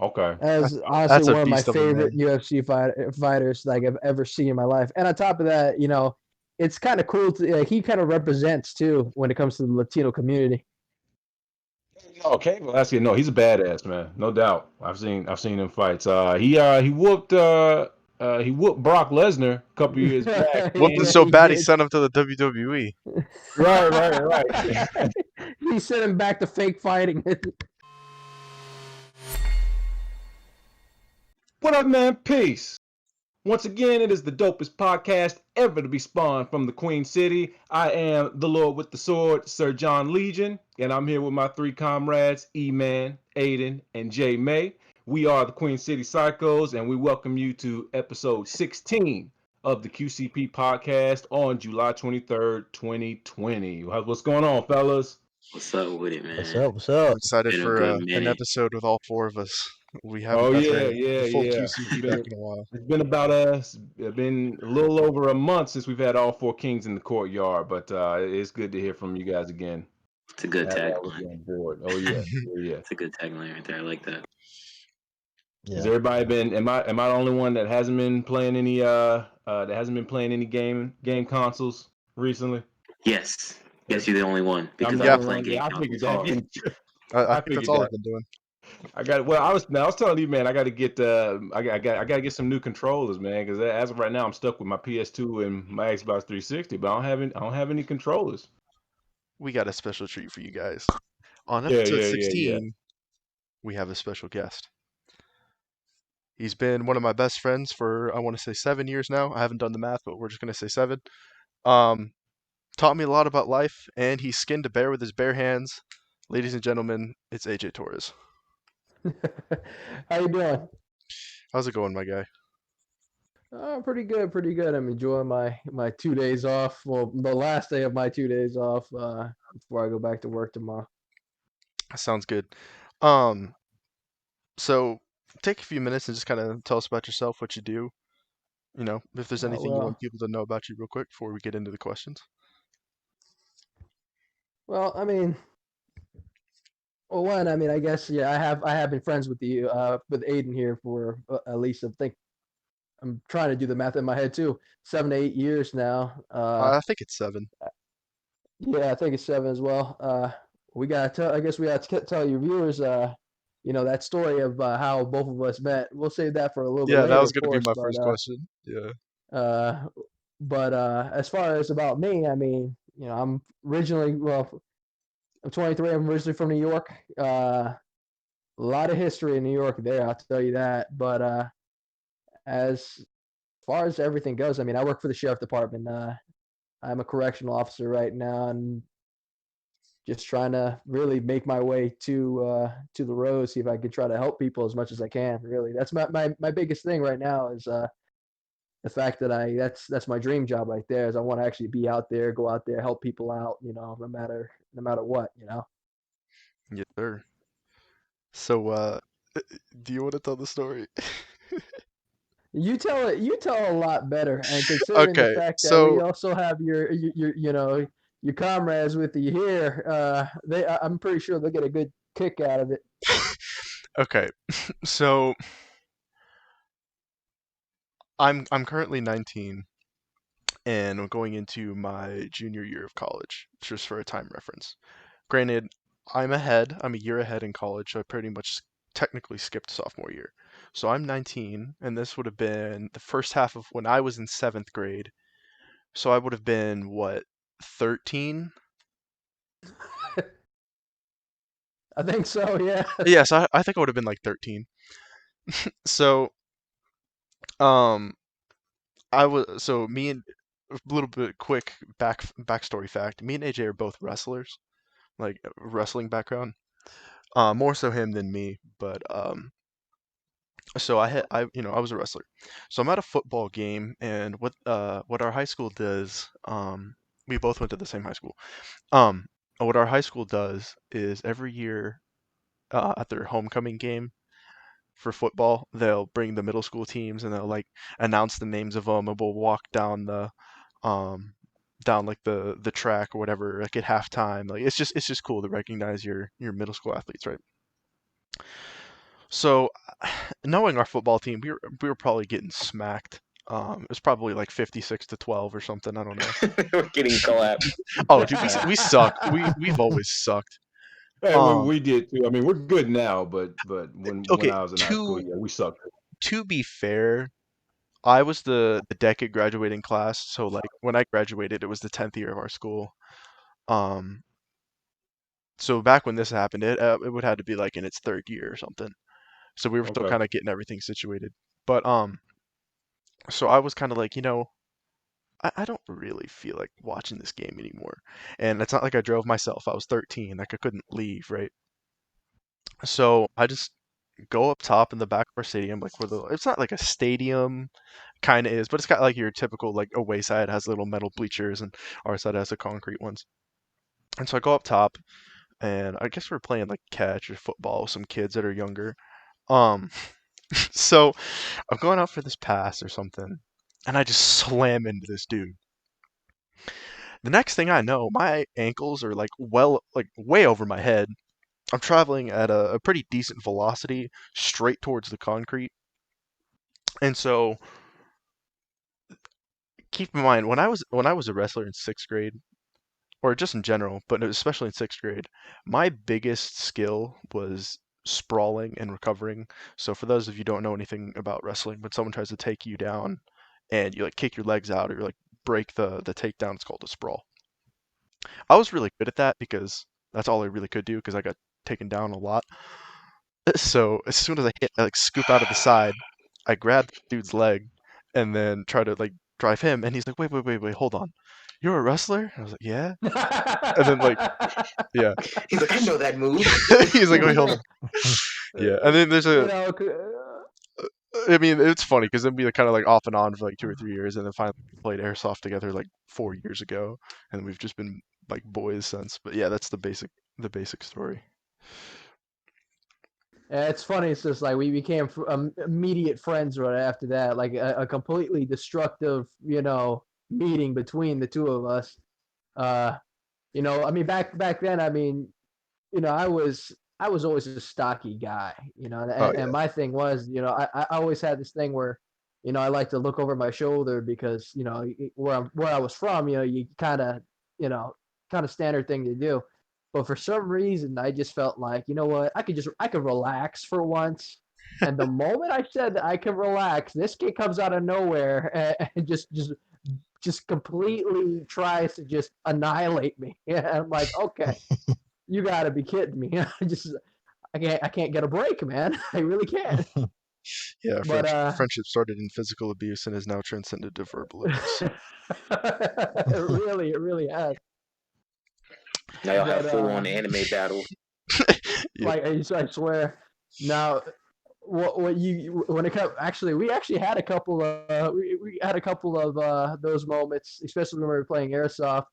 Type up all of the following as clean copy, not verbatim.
Okay. As honestly That's a one of my beast of a favorite man. UFC fighters like I've ever seen in my life. And on top of that, it's kind of cool to he kind of represents too when it comes to the Latino community. Okay, well that's it. No, he's a badass man, no doubt. I've seen him fights. He whooped Brock Lesnar a couple years back. Whooped him And so He bad he did. sent him to the WWE. right. He sent him back to fake fighting. What up, man? Peace. Once again, it is the dopest podcast ever to be spawned from the Queen City. I am the Lord with the Sword, Sir John Legion, and I'm here with my three comrades, E-Man, Aidan, and J May. We are the Queen City Psychos, and we welcome you to episode 16 of the QCP podcast on July 23rd, 2020. What's going on, fellas? What's up with it, What's man? up? What's I'm up? excited Been a for good an minute. episode with all four of us. We haven't Oh done yeah, the full yeah. QCP back in a while. It's been about it's been a little over a month since we've had all four kings in the courtyard, but it's good to hear from you guys again. It's a good Have all of tagline. you on board. Oh yeah, yeah. It's a good tagline right there. I like that. Has Yeah. everybody been? Am I the only one that hasn't been playing any game consoles recently? Yes. Yes, you're the only one I'm because the I've Yeah, been only playing one. game Yeah, I figured consoles that. hard. I I think that's figured all that. I've been doing. I was telling you, man, I got to get I got to get some new controllers, man, because as of right now I'm stuck with my PS2 and my Xbox 360, but I don't have any controllers. We got a special treat for you guys. On Yeah, episode yeah, yeah, yeah. 16, we have a special guest. He's been one of my best friends for, I want to say 7 years now. I haven't done the math, but we're just going to say 7. Um, Taught me a lot about life, and he skinned a bear with his bare hands. Ladies and gentlemen, it's AJ Torres. How you doing? How's it going, my guy? Pretty good, pretty good. I'm enjoying my 2 days off. Well, the last day of my 2 days off before I go back to work tomorrow. Sounds good. Um, so take a few minutes and just kind of tell us about yourself, what you do. If there's anything you want Well, people to know about you real quick before we get into the questions. I mean, one, I mean, I guess yeah, I have been friends with Aidan here for at least I think I'm trying to do the math in my head too, 7 to 8 years now. I think it's 7. Yeah, I think it's 7 as well. We gotta tell. I guess we gotta tell your viewers, that story of how both of us met. We'll save that for a little bit Yeah, that later, was of going to be course. my first question. Yeah. Uh, as far as about me, I mean, I'm originally I'm 23. I'm originally from New York. A lot of history in New York there, I'll tell you that. But as far as everything goes, I mean, I work for the sheriff department. I'm a correctional officer right now, and just trying to really make my way to the road, see if I could try to help people as much as I can. Really, that's my biggest thing right now is the fact that that's my dream job right there. Is I want to actually be out there, go out there, help people out. No matter what. Yes, sir. So, do you want to tell the story? You tell it. You tell a lot better, and considering the Okay, fact that we so also have your comrades with you here, I'm pretty sure they'll get a good kick out of it. okay, so I'm currently 19, and I'm going into my junior year of college, just for a time reference. Granted, I'm a year ahead in college, so I pretty much technically skipped sophomore year. So I'm 19, and this would have been the first half of when I was in 7th grade. So I would have been, what, 13? I think so. Yeah. Yes, I think I would have been like 13. So, um, me and a little bit quick backstory fact. Me and AJ are both wrestlers, like wrestling background. More so him than me, but so I was a wrestler. So I'm at a football game, and what our high school does, we both went to the same high school. What our high school does is every year, at their homecoming game for football, they'll bring the middle school teams and they'll like announce the names of them, and we'll walk um down like the track or whatever, like at halftime. Like it's just cool to recognize your middle school athletes, right? So, knowing our football team, we were probably getting smacked. It was probably like 56-12 or something. I don't know. We're getting collapsed. Oh, dude, we suck. We've always sucked. Hey, Um, we did too. I mean, we're good now, but when okay, I was in high school, yeah, we sucked. to be fair, I was the decade graduating class, so like when I graduated, it was the 10th year of our school. Um, so back when this happened, it would have to be like in its third year or something. So we were still Okay. kind of getting everything situated. But so I was kind of like, I don't really feel like watching this game anymore. And it's not like I drove myself. I was 13, like I couldn't leave, right? So I just go up top in the back of our stadium, like where it's not like a stadium, kind of is, but it's got like your typical like away side has little metal bleachers, and our side has the concrete ones. And so I go up top, and I guess we're playing like catch or football with some kids that are younger. Um, so I'm going out for this pass or something, and I just slam into this dude. The next thing I know, my ankles are like way over my head. I'm traveling at a pretty decent velocity straight towards the concrete. And so keep in mind when I was a wrestler in 6th grade, or just in general, but especially in 6th grade, my biggest skill was sprawling and recovering. So for those of you who don't know anything about wrestling, when someone tries to take you down and you like kick your legs out or like break the takedown, it's called a sprawl. I was really good at that because that's all I really could do because I got taken down a lot. So as soon as I like scoop out of the side, I grab the dude's leg and then try to like drive him, and he's like, wait, hold on, you're a wrestler? And I was like, yeah. And then like, yeah, He's like, I know that move. he's like, wait, hold on, yeah. And then there's you a, know, I mean, it's funny because then we kind of like off and on for like 2 or 3 years, and then finally played airsoft together like 4 years ago, and we've just been like boys since. But yeah, that's the basic story. yeah, it's funny. It's just like we became immediate friends right after that. Like a completely destructive, meeting between the two of us. Uh, I mean, back then, I mean, I was always a stocky guy, Oh and my thing was, I always had this thing where, I like to look over my shoulder because, where I was from, you you know, kind of standard thing to do. But for some reason, I just felt like, you know what, I could relax for once. And the moment I said that I could relax, this kid comes out of nowhere and just completely tries to just annihilate me. Yeah, I'm like, okay, you got to be kidding me. I can't get a break, man. I really can't. Yeah, But friendship started in physical abuse and is now transcended to verbal abuse. it really has. Now y'all have But full on anime battle. Yeah. like I swear, now what you when it comes actually we actually had a couple of we had a couple of those moments, especially when we were playing airsoft.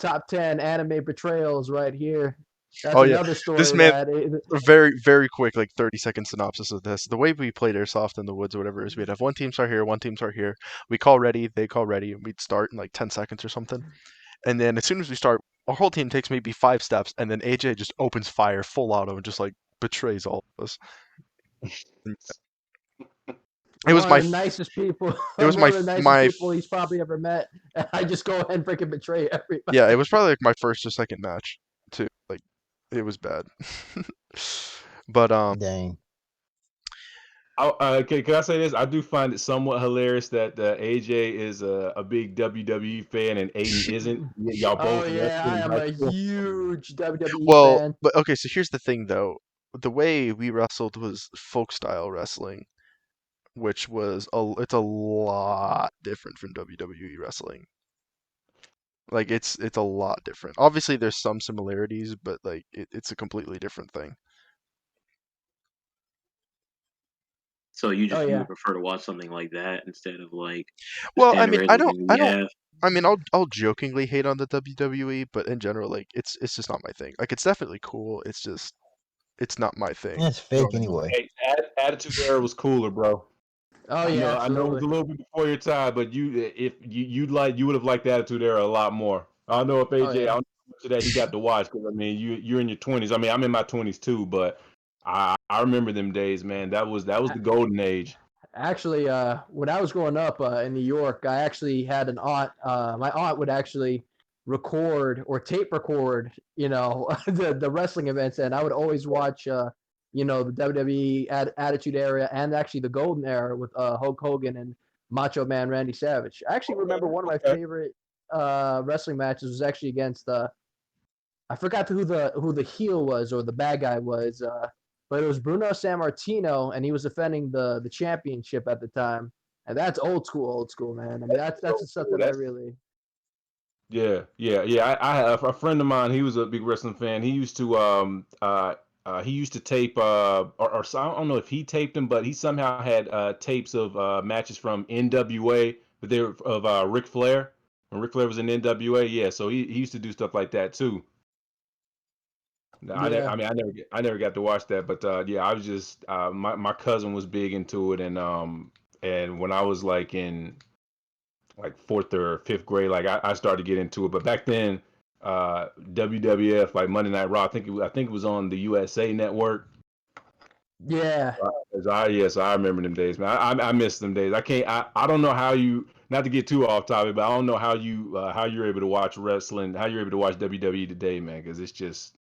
Top 10 anime betrayals right here. That's Oh yeah, another this story man. that A very very quick like 30-second synopsis of this. The way we played airsoft in the woods or whatever is we'd have one team start here, one team start here. We call ready, they call ready, and we'd start in like 10 seconds or something. And then as soon as we start, our whole team takes maybe 5 steps, and then AJ just opens fire full auto and just like betrays all of us. It was one of my the nicest people, it was one my of the nicest people he's probably ever met. And I just go ahead and freaking betray everybody. yeah, it was probably like my first or second match too. Like it was bad. But Dang. Okay, can I say this? I do find it somewhat hilarious that AJ is a big WWE fan and Aiden isn't. Y'all Oh both yeah, wrestled I in am high a school. huge WWE well, fan. but okay, so here's the thing though. The way we wrestled was folk style wrestling, which was it's a lot different from WWE wrestling. Like it's a lot different. Obviously there's some similarities, but like it's a completely different thing. So Oh you yeah. would prefer to watch something like that instead of like the Well, I standard mean, I wrestling don't that I we don't have. I mean, I'll jokingly hate on the WWE, but in general like it's just not my thing. Like it's definitely cool. It's just it's not my thing. It's You know fake what I mean? anyway. Hey, Attitude Era was cooler, bro. Oh I yeah, know it was absolutely. a little bit before your time, but you would have liked the Attitude Era a lot more. I don't know if Oh AJ, I yeah. don't know how much of that he got to watch because I mean you're in your 20s. I mean I'm in my 20s too, but I remember them days, man. That was the golden age. Actually, when I was growing up in New York, I actually had an aunt. My aunt would actually record or tape record, the wrestling events, and I would always watch, the WWE Attitude Era and actually the Golden Era with Hulk Hogan and Macho Man Randy Savage. I actually remember one of my Okay. favorite wrestling matches was actually against I forgot who the heel was or the bad guy was, but it was Bruno Sammartino, and he was defending the championship at the time. And that's old school, man. I mean, that's the stuff that I really. Yeah, yeah, yeah. I have a friend of mine. He was a big wrestling fan. He used to tape or so I don't know if he taped them, but he somehow had tapes of matches from NWA, but they were of Ric Flair when Ric Flair was in NWA. Yeah, so he used to do stuff like that too. No, Yeah, I never got to watch that, but yeah, I was just my cousin was big into it, and when I was like in like fourth or fifth grade, like I started to get into it. But back then, WWF like Monday Night Raw, I think it was on the USA Network. yeah. So I remember them days, man. I miss them days. I don't know how you, not to get too off topic, but I don't know how you're able to watch wrestling, how you're able to watch WWE today, man, because it's just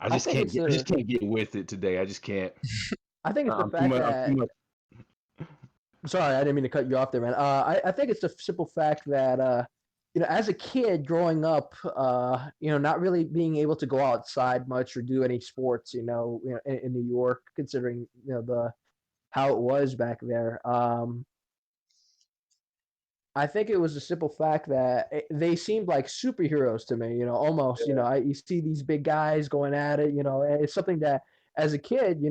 I think it's I just the can't get with it today. I just can't. I think it's the I'm too fact much. I'm too that. much. Sorry, I didn't mean to cut you off there, man. I think it's the simple fact that as a kid growing up, not really being able to go outside much or do any sports, in New York, considering the how it was back there. I think it was a simple fact that they seemed like superheroes to me, almost, you see these big guys going at it, and it's something that as a kid,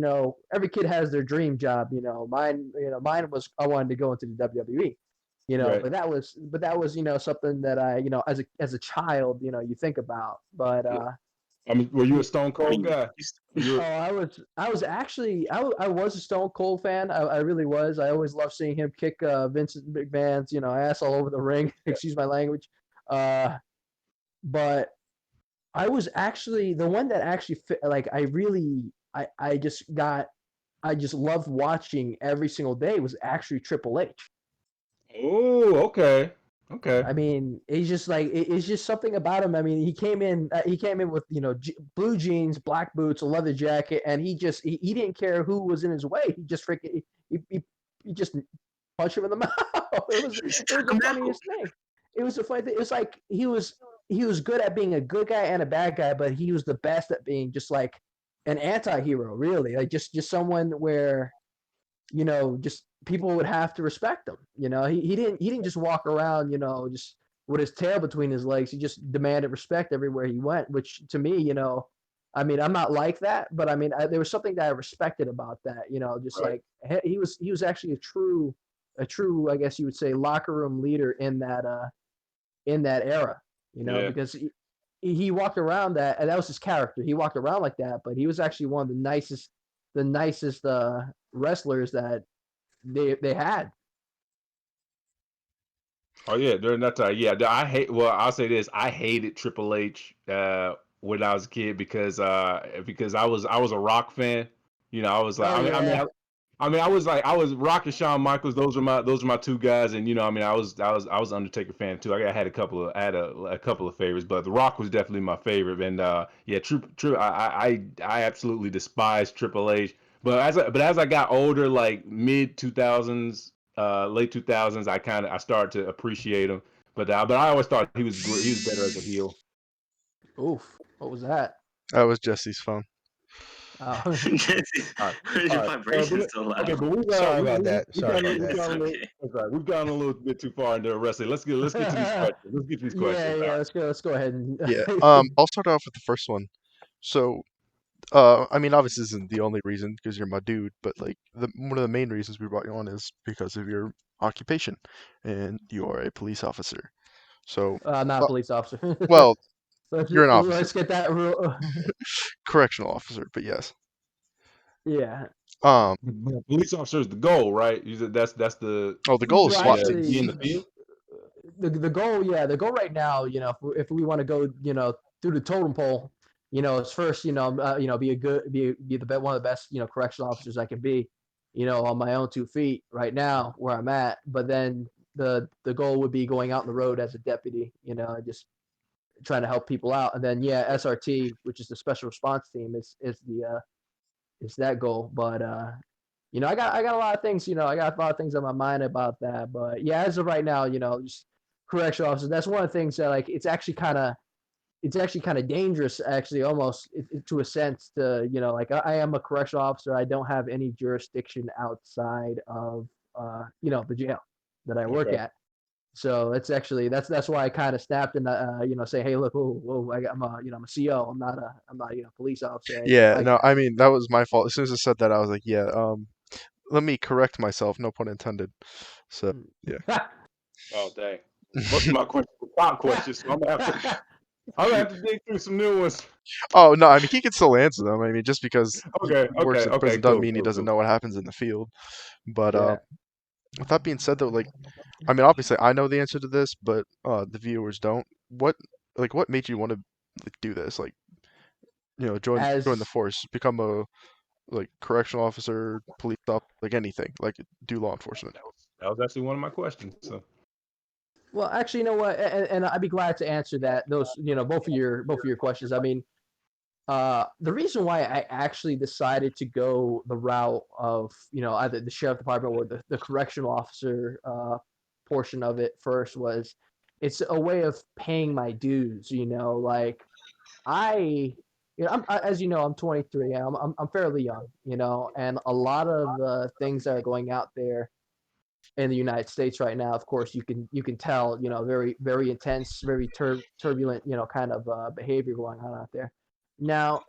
every kid has their dream job, mine was, I wanted to go into the WWE, Right. but that was, something that I, as a child, you think about, but, I mean, were you a yeah, Stone I Cold mean, guy? You oh, were, I was actually, I was a Stone Cold fan. I really was. I always loved seeing him kick Vincent McMahon's, ass all over the ring. Excuse my language. Uh, but I was actually the one that actually like I really, I just loved watching every single day was actually Triple H. oh, okay, okay. I mean, he's just like it's just something about him. I mean, he came in with blue jeans, black boots, a leather jacket, and he didn't care who was in his way. He just freaking he just punched him in the mouth. It was Check the 'em out. funniest thing. It was the funny thing. It was like he was good at being a good guy and a bad guy, but he was the best at being just like an anti-hero, really. Like just someone where just people would have to respect him. He didn't just walk around, just with his tail between his legs. He just demanded respect everywhere he went, which to me, I mean, I'm not like that, but I mean, there was something that I respected about that. Just Right. like he was actually a true, I guess you would say, locker room leader in that era. Yeah. Because he walked around that, and that was his character. He walked around like that, but he was actually one of the nicest wrestlers that they had. Oh yeah, during that time, yeah. I hate. Well, I'll say this: I hated Triple H when I was a kid because I was a Rock fan. I was like, Oh yeah, I was Rock and Shawn Michaels. Those are my two guys, and I was Undertaker fan too. I had a couple of favorites, but The Rock was definitely my favorite. And yeah, true. I absolutely despise Triple H. But as I got older, like mid 2000s, late 2000s, I started to appreciate him. But I always thought he was great. He was better as a heel. oof, what was that? That was Jesse's phone. Oh, All right, Where's all your right. vibration so Okay, loud? but Sorry about that. we've Sorry gone about we've that. It's gone a little okay. that's right. We've gone a little bit too far into wrestling. Let's get to these questions. Let's get to these questions. yeah. Let's go ahead and Yeah. I'll start off with the first one. So, I mean, obviously, this isn't the only reason because you're my dude, but like one of the main reasons we brought you on is because of your occupation, and you are a police officer. So, not a well, police officer. well, you're an officer, Let's get that real. correctional officer, but yes. Yeah. Um, Police officer is the goal, right? That's the oh, the goal is Well, SWAT be teams. in the actually, field. the goal, yeah, the goal right now, if we want to go, through the totem pole, it's first, be one of the best, correctional officers I can be, on my own 2 feet right now where I'm at. But then the goal would be going out on the road as a deputy, just trying to help people out. And then yeah, SRT, which is the special response team, is that goal. But I got a lot of things, I got a lot of things on my mind about that. But yeah, as of right now, just correctional officers. That's one of the things that like it's actually kind of dangerous, actually, almost to a sense. To like I am a correctional officer. I don't have any jurisdiction outside of the jail that I work Okay. at. So it's actually that's why I kind of snapped and say, hey, look, whoa, I'm a CO. I'm not police officer or anything Yeah, like no, that. I mean that was my fault. As soon as I said that, I was like, yeah, let me correct myself, no pun intended. So yeah. Oh dang. Most of my questions were pop questions, so I'm gonna have to dig through some new ones. Oh no, I mean he can still answer them. I mean just because he works in Okay, prison doesn't cool, mean he cool, doesn't cool. know what happens in the field. But Yeah. with that being said though, like I mean obviously I know the answer to this, but the viewers don't. What made you want to like, do this? Like, join the As force, become a like correctional officer, police officer, like anything, like do law enforcement. That was actually one of my questions. So well, actually, you know what, and I'd be glad to answer that. Those, both of your questions. I mean, the reason why I actually decided to go the route of either the sheriff department or the correctional officer portion of it first was it's a way of paying my dues. Like I. As you know, I'm 23. I'm fairly young, and a lot of the things that are going out there in the United States right now, of course, you can tell, very very intense, very turbulent, kind of behavior going on out there. Now,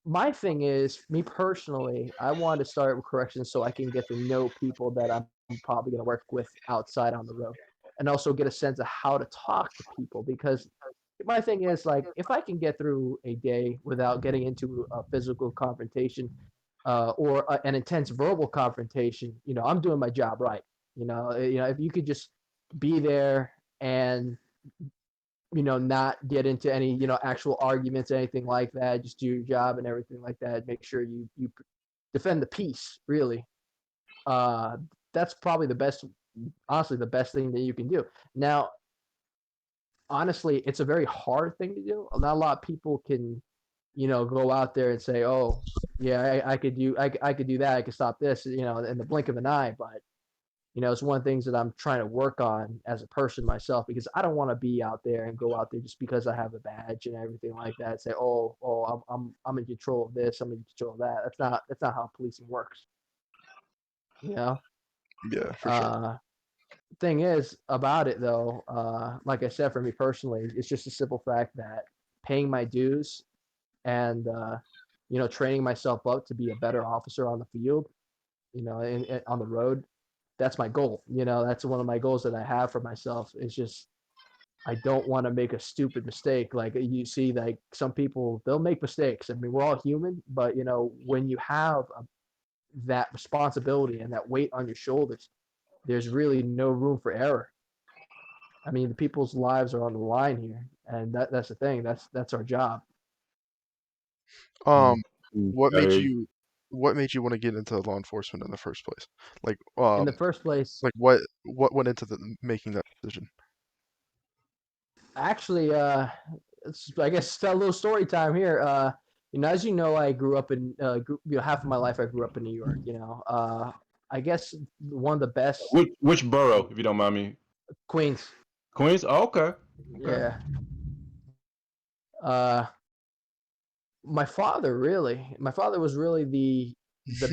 my thing is, me personally, I want to start with corrections so I can get to know people that I'm probably going to work with outside on the road, and also get a sense of how to talk to people. Because my thing is, like, if I can get through a day without getting into a physical confrontation, or an intense verbal confrontation, I'm doing my job right. If you could just be there and not get into any, actual arguments, anything like that. Just do your job and everything like that. Make sure you defend the peace. Really, uh, that's probably the best. Honestly, the best thing that you can do. Now, honestly, it's a very hard thing to do. Not a lot of people can, go out there and say, "Oh, yeah, I could do that. I could stop this," in the blink of an eye. But it's one of the things that I'm trying to work on as a person myself, because I don't want to be out there and go out there just because I have a badge and everything like that. Say, I'm in control of this, I'm in control of that. That's not how policing works. You know. Yeah, for sure. Uh, Thing is about it though, like I said, for me personally, it's just a simple fact that paying my dues and training myself up to be a better officer on the field, on the road, that's my goal. That's one of my goals that I have for myself. It's just I don't want to make a stupid mistake. Like you see, like some people, they'll make mistakes. I mean, we're all human, but when you have that responsibility and that weight on your shoulders, there's really no room for error. I mean, the people's lives are on the line here, and that's the thing. That's our job. Um, what made okay. you what made you want to get into law enforcement in the first place? Like, In the first place, what went into making that decision? actually, I guess tell a little story time here. As you know, I grew up in, half of my life I grew up in New York. I guess one of the best. Which borough, if you don't mind me? Queens. Queens. Oh, okay. Okay. Yeah. Uh, my father was really the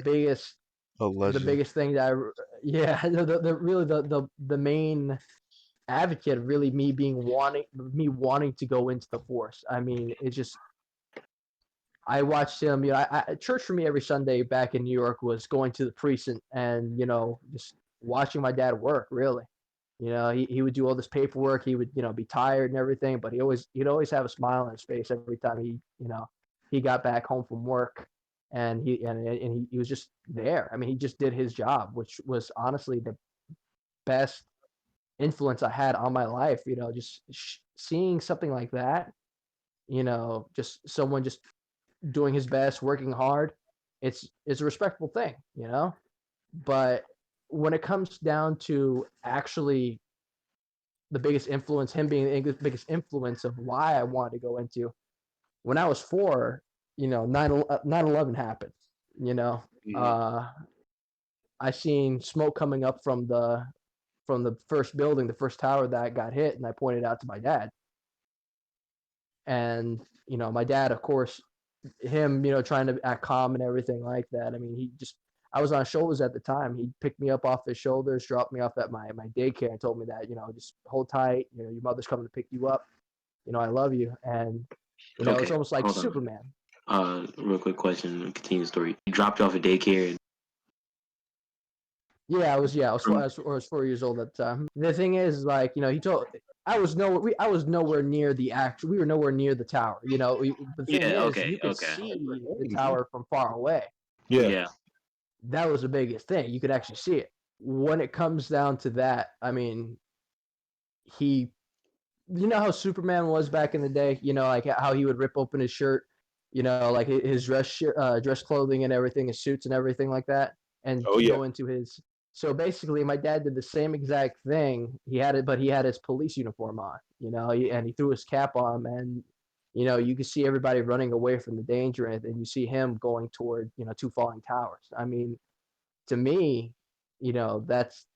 biggest A the legend. biggest thing that yeah, really the main advocate of really me wanting to go into the force. I mean, it's just I watched him. Church for me every Sunday back in New York was going to the precinct and just watching my dad work. Really, he would do all this paperwork. He would be tired and everything, but he'd always have a smile on his face every time he got back home from work, and he was just there. I mean, he just did his job, which was honestly the best influence I had on my life. Just seeing something like that just someone just doing his best, working hard, it's a respectable thing, But when it comes down to actually the biggest influence, him being the biggest influence of why I wanted to go into, when I was 4, 9/11 happened, I seen smoke coming up from the first building, the first tower that got hit, and I pointed out to my dad. And my dad, of course, him, trying to act calm and everything like that. I mean, I was on shoulders at the time. He picked me up off his shoulders, dropped me off at my daycare, and told me that, just hold tight. Your mother's coming to pick you up. I love you. And it's almost like Superman. Real quick question. Continue the story. You dropped you off at daycare. Yeah, I was 4 years old at the time. The thing is, like, he told. I was nowhere near the actual. We were nowhere near the tower. The thing is, you could see the tower from far away. Yeah. That was the biggest thing. You could actually see it. When it comes down to that, I mean, you know how Superman was back in the day. Like how he would rip open his shirt. Like his dress clothing and everything, his suits and everything like that, and go into his. So basically, my dad did the same exact thing. He had it, but he had his police uniform on, and he threw his cap on, and you could see everybody running away from the danger, and you see him going toward 2 falling towers. I mean, to me, that's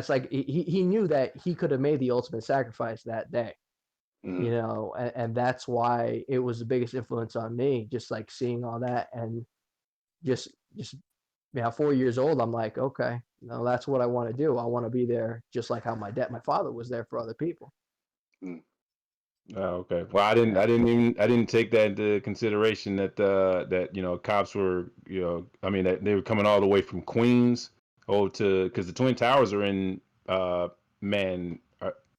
like he knew that he could have made the ultimate sacrifice that day, and that's why it was the biggest influence on me. Just like seeing all that, and just 4 years old, I'm like, okay, that's what I want to do. I want to be there just like how my father was there for other people. Oh, okay. Well, I didn't take that into consideration that cops were, I mean, that they were coming all the way from Queens because the Twin Towers are in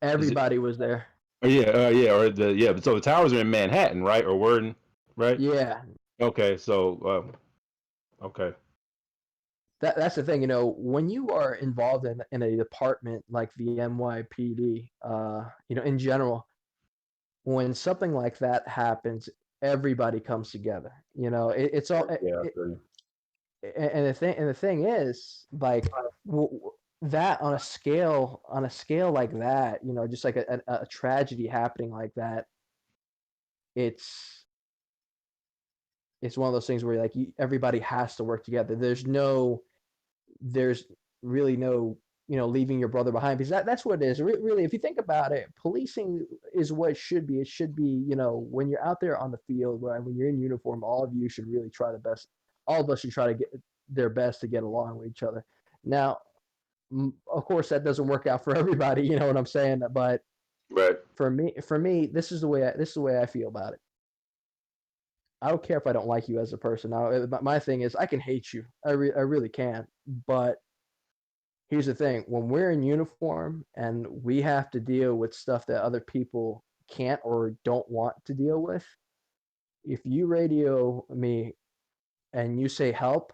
everybody was there. So the towers are in Manhattan, right? Or Worden, right? Yeah. Okay, so okay. That's the thing, when you are involved in a department like the NYPD, in general, when something like that happens, everybody comes together. It's all. And the thing is, like, that on a scale like that, just like a tragedy happening like that, it's one of those things where like everybody has to work together. There's really no leaving your brother behind, because that's what it is. Really, if you think about it, policing is what it should be. It should be, when you're out there on the field, when you're in uniform, all of you should really try the best. All of us should try to get their best to get along with each other. Now, of course, that doesn't work out for everybody. You know what I'm saying? But right. For me, this is the way I feel about it. I don't care if I don't like you as a person. My thing is, I can hate you. I really can. But here's the thing: when we're in uniform and we have to deal with stuff that other people can't or don't want to deal with, if you radio me and you say help,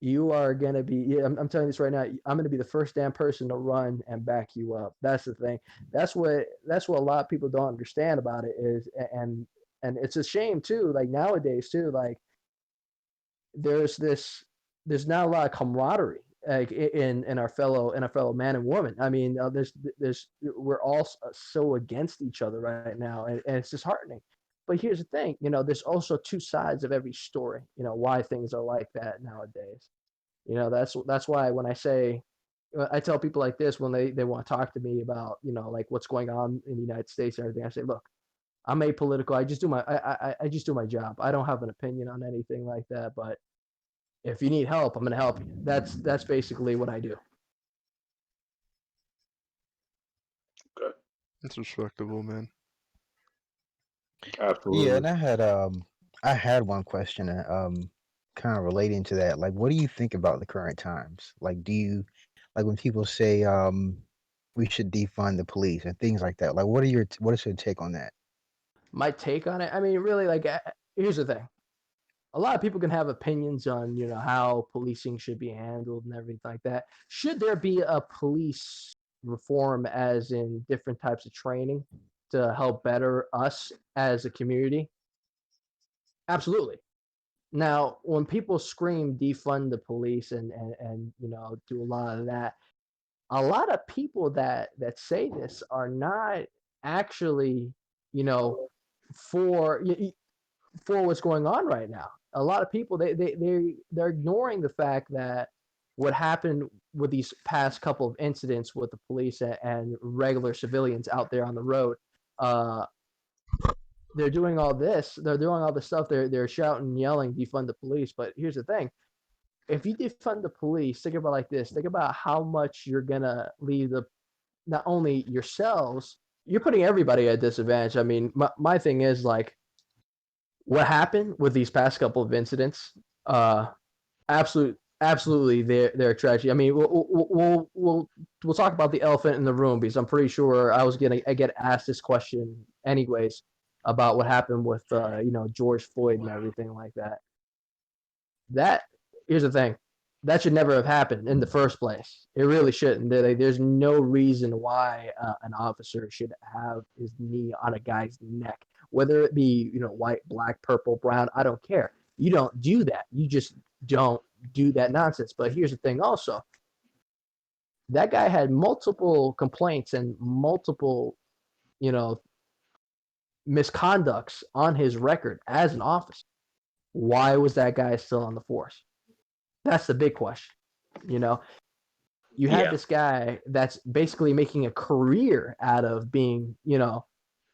you are gonna be. I'm telling you this right now. I'm gonna be the first damn person to run and back you up. That's the thing. That's what a lot of people don't understand about it is, and it's a shame too. Like nowadays too, like there's not a lot of camaraderie like in our fellow man and woman. I mean, we're all so against each other right now, and it's disheartening. But here's the thing, there's also 2 sides of every story. Why things are like that nowadays. That's why when I tell people like this when they want to talk to me about like what's going on in the United States and everything, I say, look, I'm apolitical. I just do my job. I don't have an opinion on anything like that. But if you need help, I'm going to help you. That's basically what I do. Okay. It's respectable, man. Absolutely. Yeah, and I had one question, kind of relating to that. Like, what do you think about the current times? Like, like when people say we should defund the police and things like that? Like, what is your take on that? My take on it, I mean, really, like, here's the thing. A lot of people can have opinions on, how policing should be handled and everything like that. Should there be a police reform, as in different types of training to help better us as a community? Absolutely. Now, when people scream defund the police and do a lot of that, a lot of people that say this are not actually, for what's going on right now. A lot of people they're ignoring the fact that what happened with these past couple of incidents with the police and regular civilians out there on the road. They're doing all this. They're doing all this stuff. They're shouting, yelling, defund the police. But here's the thing: if you defund the police, think about it like this. Think about how much you're gonna leave not only yourselves. You're putting everybody at disadvantage. I mean, my thing is like, what happened with these past couple of incidents? Absolutely, they're a tragedy. I mean, we'll talk about the elephant in the room because I'm pretty sure I get asked this question anyways about what happened with George Floyd and everything like that. That here's the thing, that should never have happened in the first place. It really shouldn't. There's no reason why an officer should have his knee on a guy's neck, whether it be white, black, purple, brown. I don't care. You don't do that. You just don't do that nonsense. But here's the thing also. That guy had multiple complaints and multiple, misconducts on his record as an officer. Why was that guy still on the force? That's the big question. You have this guy that's basically making a career out of being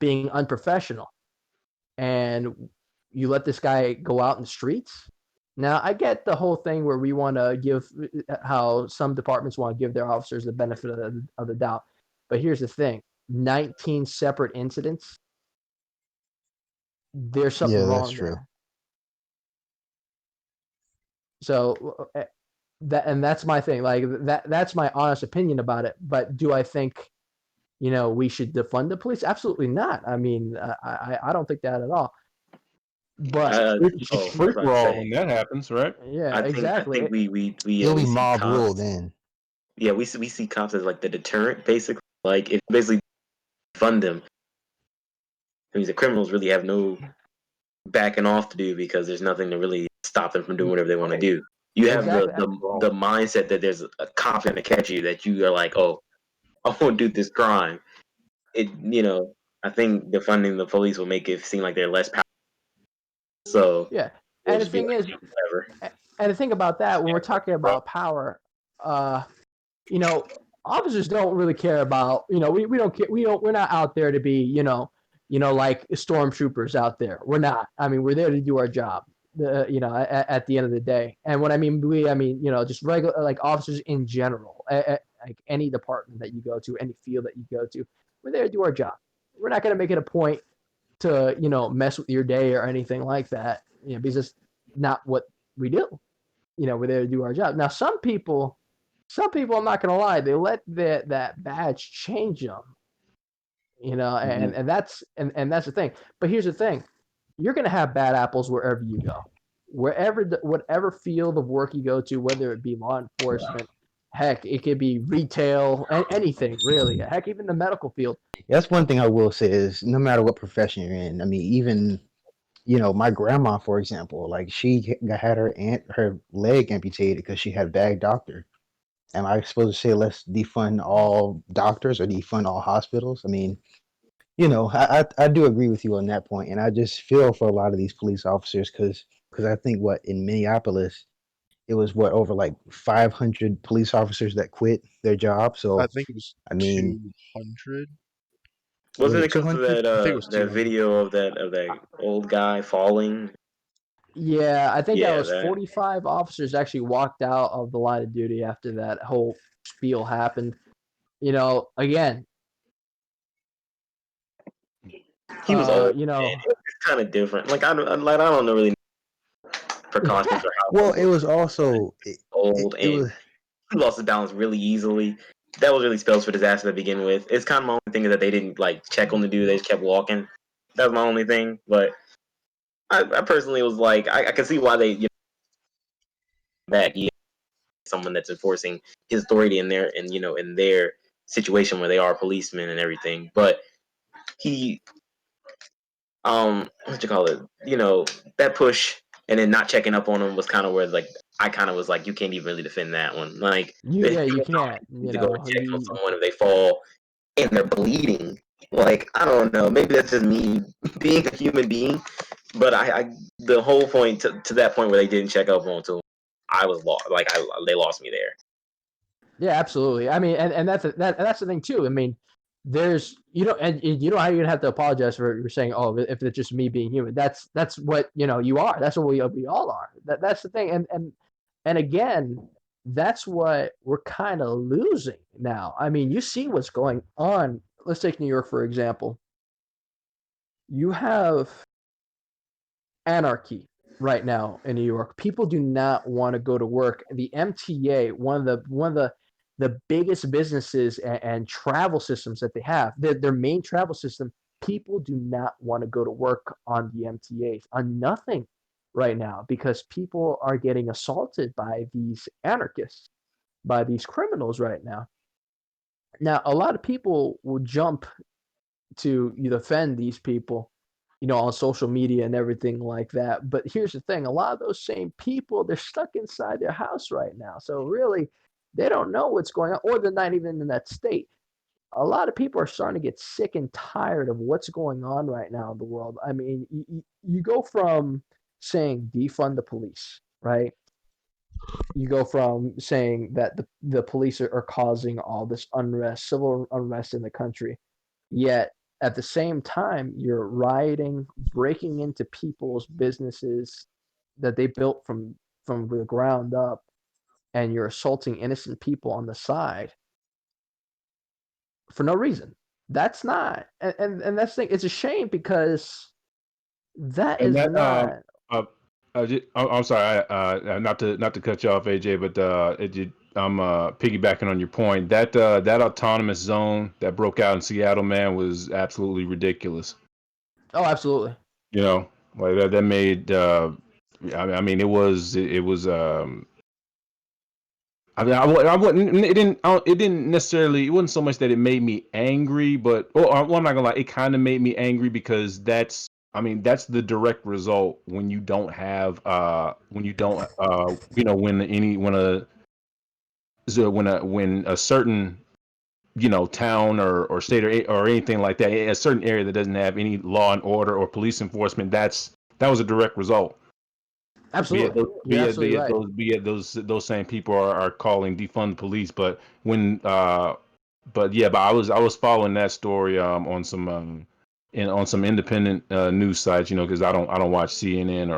unprofessional, and you let this guy go out in the streets. Now, I get the whole thing where we want to give how some departments want to give their officers the benefit of the doubt. But here's the thing: 19 separate incidents. There's something wrong that's true. there. So that's my thing. Like that's my honest opinion about it. But do I think, we should defund the police? Absolutely not. I mean, I don't think that at all. But it's free for all when that happens, right? Yeah, exactly. I think we It'll be see mob cops. rule then. Yeah, we see cops as like the deterrent, basically. Like if you basically fund them, I mean the criminals really have no backing off to do because there's nothing to really stop them from doing whatever they want to do. You have the mindset that there's a cop going to catch you, that you are like, oh, I won't do this crime. I think defunding the police will make it seem like they're less powerful. So yeah, and the thing is, and the thing about that, when we're talking about power, officers don't really care about, we don't care, we're not out there to be, like stormtroopers out there. We're not. I mean, we're there to do our job. At the end of the day. And when I mean just regular, like officers in general, like any department that you go to, any field that you go to, we're there to do our job. We're not going to make it a point to, mess with your day or anything like that, because it's not what we do. We're there to do our job. Now, some people, I'm not going to lie, they let that badge change them, and that's the thing. But here's the thing. You're going to have bad apples wherever you go, whatever field of work you go to, whether it be law enforcement, heck, it could be retail, anything really. Heck, even the medical field. That's one thing I will say is no matter what profession you're in, I mean, even, my grandma, for example, like she had her leg amputated because she had a bad doctor. Am I supposed to say let's defund all doctors or defund all hospitals? I mean, I do agree with you on that point, and I just feel for a lot of these police officers because I think in Minneapolis, it was over like 500 police officers that quit their job. So I think it was 200. Wasn't it 200? because of I think it was that 200. video of that old guy falling? Yeah, I think that was that. 45 officers actually walked out of the line of duty after that whole spiel happened. Again, he was old. It's kind of different. Like I don't know really precautions for how. Well, it was also old and was, he lost his balance really easily. That was really spells for disaster to begin with. It's kind of my only thing is that they didn't like check on the dude. They just kept walking. That was my only thing. But I personally was like, I can see why they that someone that's enforcing his authority in their situation where they are policemen and everything. But he what you call it? That push and then not checking up on him was kind of where like I kind of was like, you can't even really defend that one. Like you can't, to go and check on someone if they fall and they're bleeding. Like, I don't know, maybe that's just me being a human being, but I the whole point to that point where they didn't check up on him, I was lost. Like, they lost me there. Yeah, absolutely. I mean, and that's the thing too. I mean, there's you don't even have to apologize for saying, oh, if it's just me being human. That's what you are. That's what we all are. That's the thing. And again, that's what we're kind of losing now. I mean, you see what's going on. Let's take New York for example. You have anarchy right now in New York. People do not want to go to work. The MTA, one of the biggest businesses and travel systems that they have, their main travel system, people do not want to go to work on the MTAs, on nothing right now, because people are getting assaulted by these anarchists, by these criminals right now. Now, a lot of people will jump to defend these people, on social media and everything like that. But here's the thing, a lot of those same people, they're stuck inside their house right now. So really, they don't know what's going on, or they're not even in that state. A lot of people are starting to get sick and tired of what's going on right now in the world. I mean, you go from saying defund the police, right? You go from saying that the police are causing all this unrest, civil unrest in the country, yet at the same time you're rioting, breaking into people's businesses that they built from the ground up, and you're assaulting innocent people on the side for no reason. That's not, and that's the thing. It's a shame because that And is that not. I'm sorry, not to cut you off, AJ, but I'm piggybacking on your point. That autonomous zone that broke out in Seattle, man, was absolutely ridiculous. Oh, absolutely. Like that made. I mean, it was. I wouldn't. It didn't necessarily. It wasn't so much that it made me angry, but I'm not gonna lie. It kind of made me angry because that's. I mean, that's the direct result when you don't have. When you don't. When a certain. Town or state or anything like that, a certain area that doesn't have any law and order or police enforcement. That was a direct result. Absolutely. You're absolutely right. Those same people are calling defund the police, but I was following that story on some on some independent news sites, because I don't watch CNN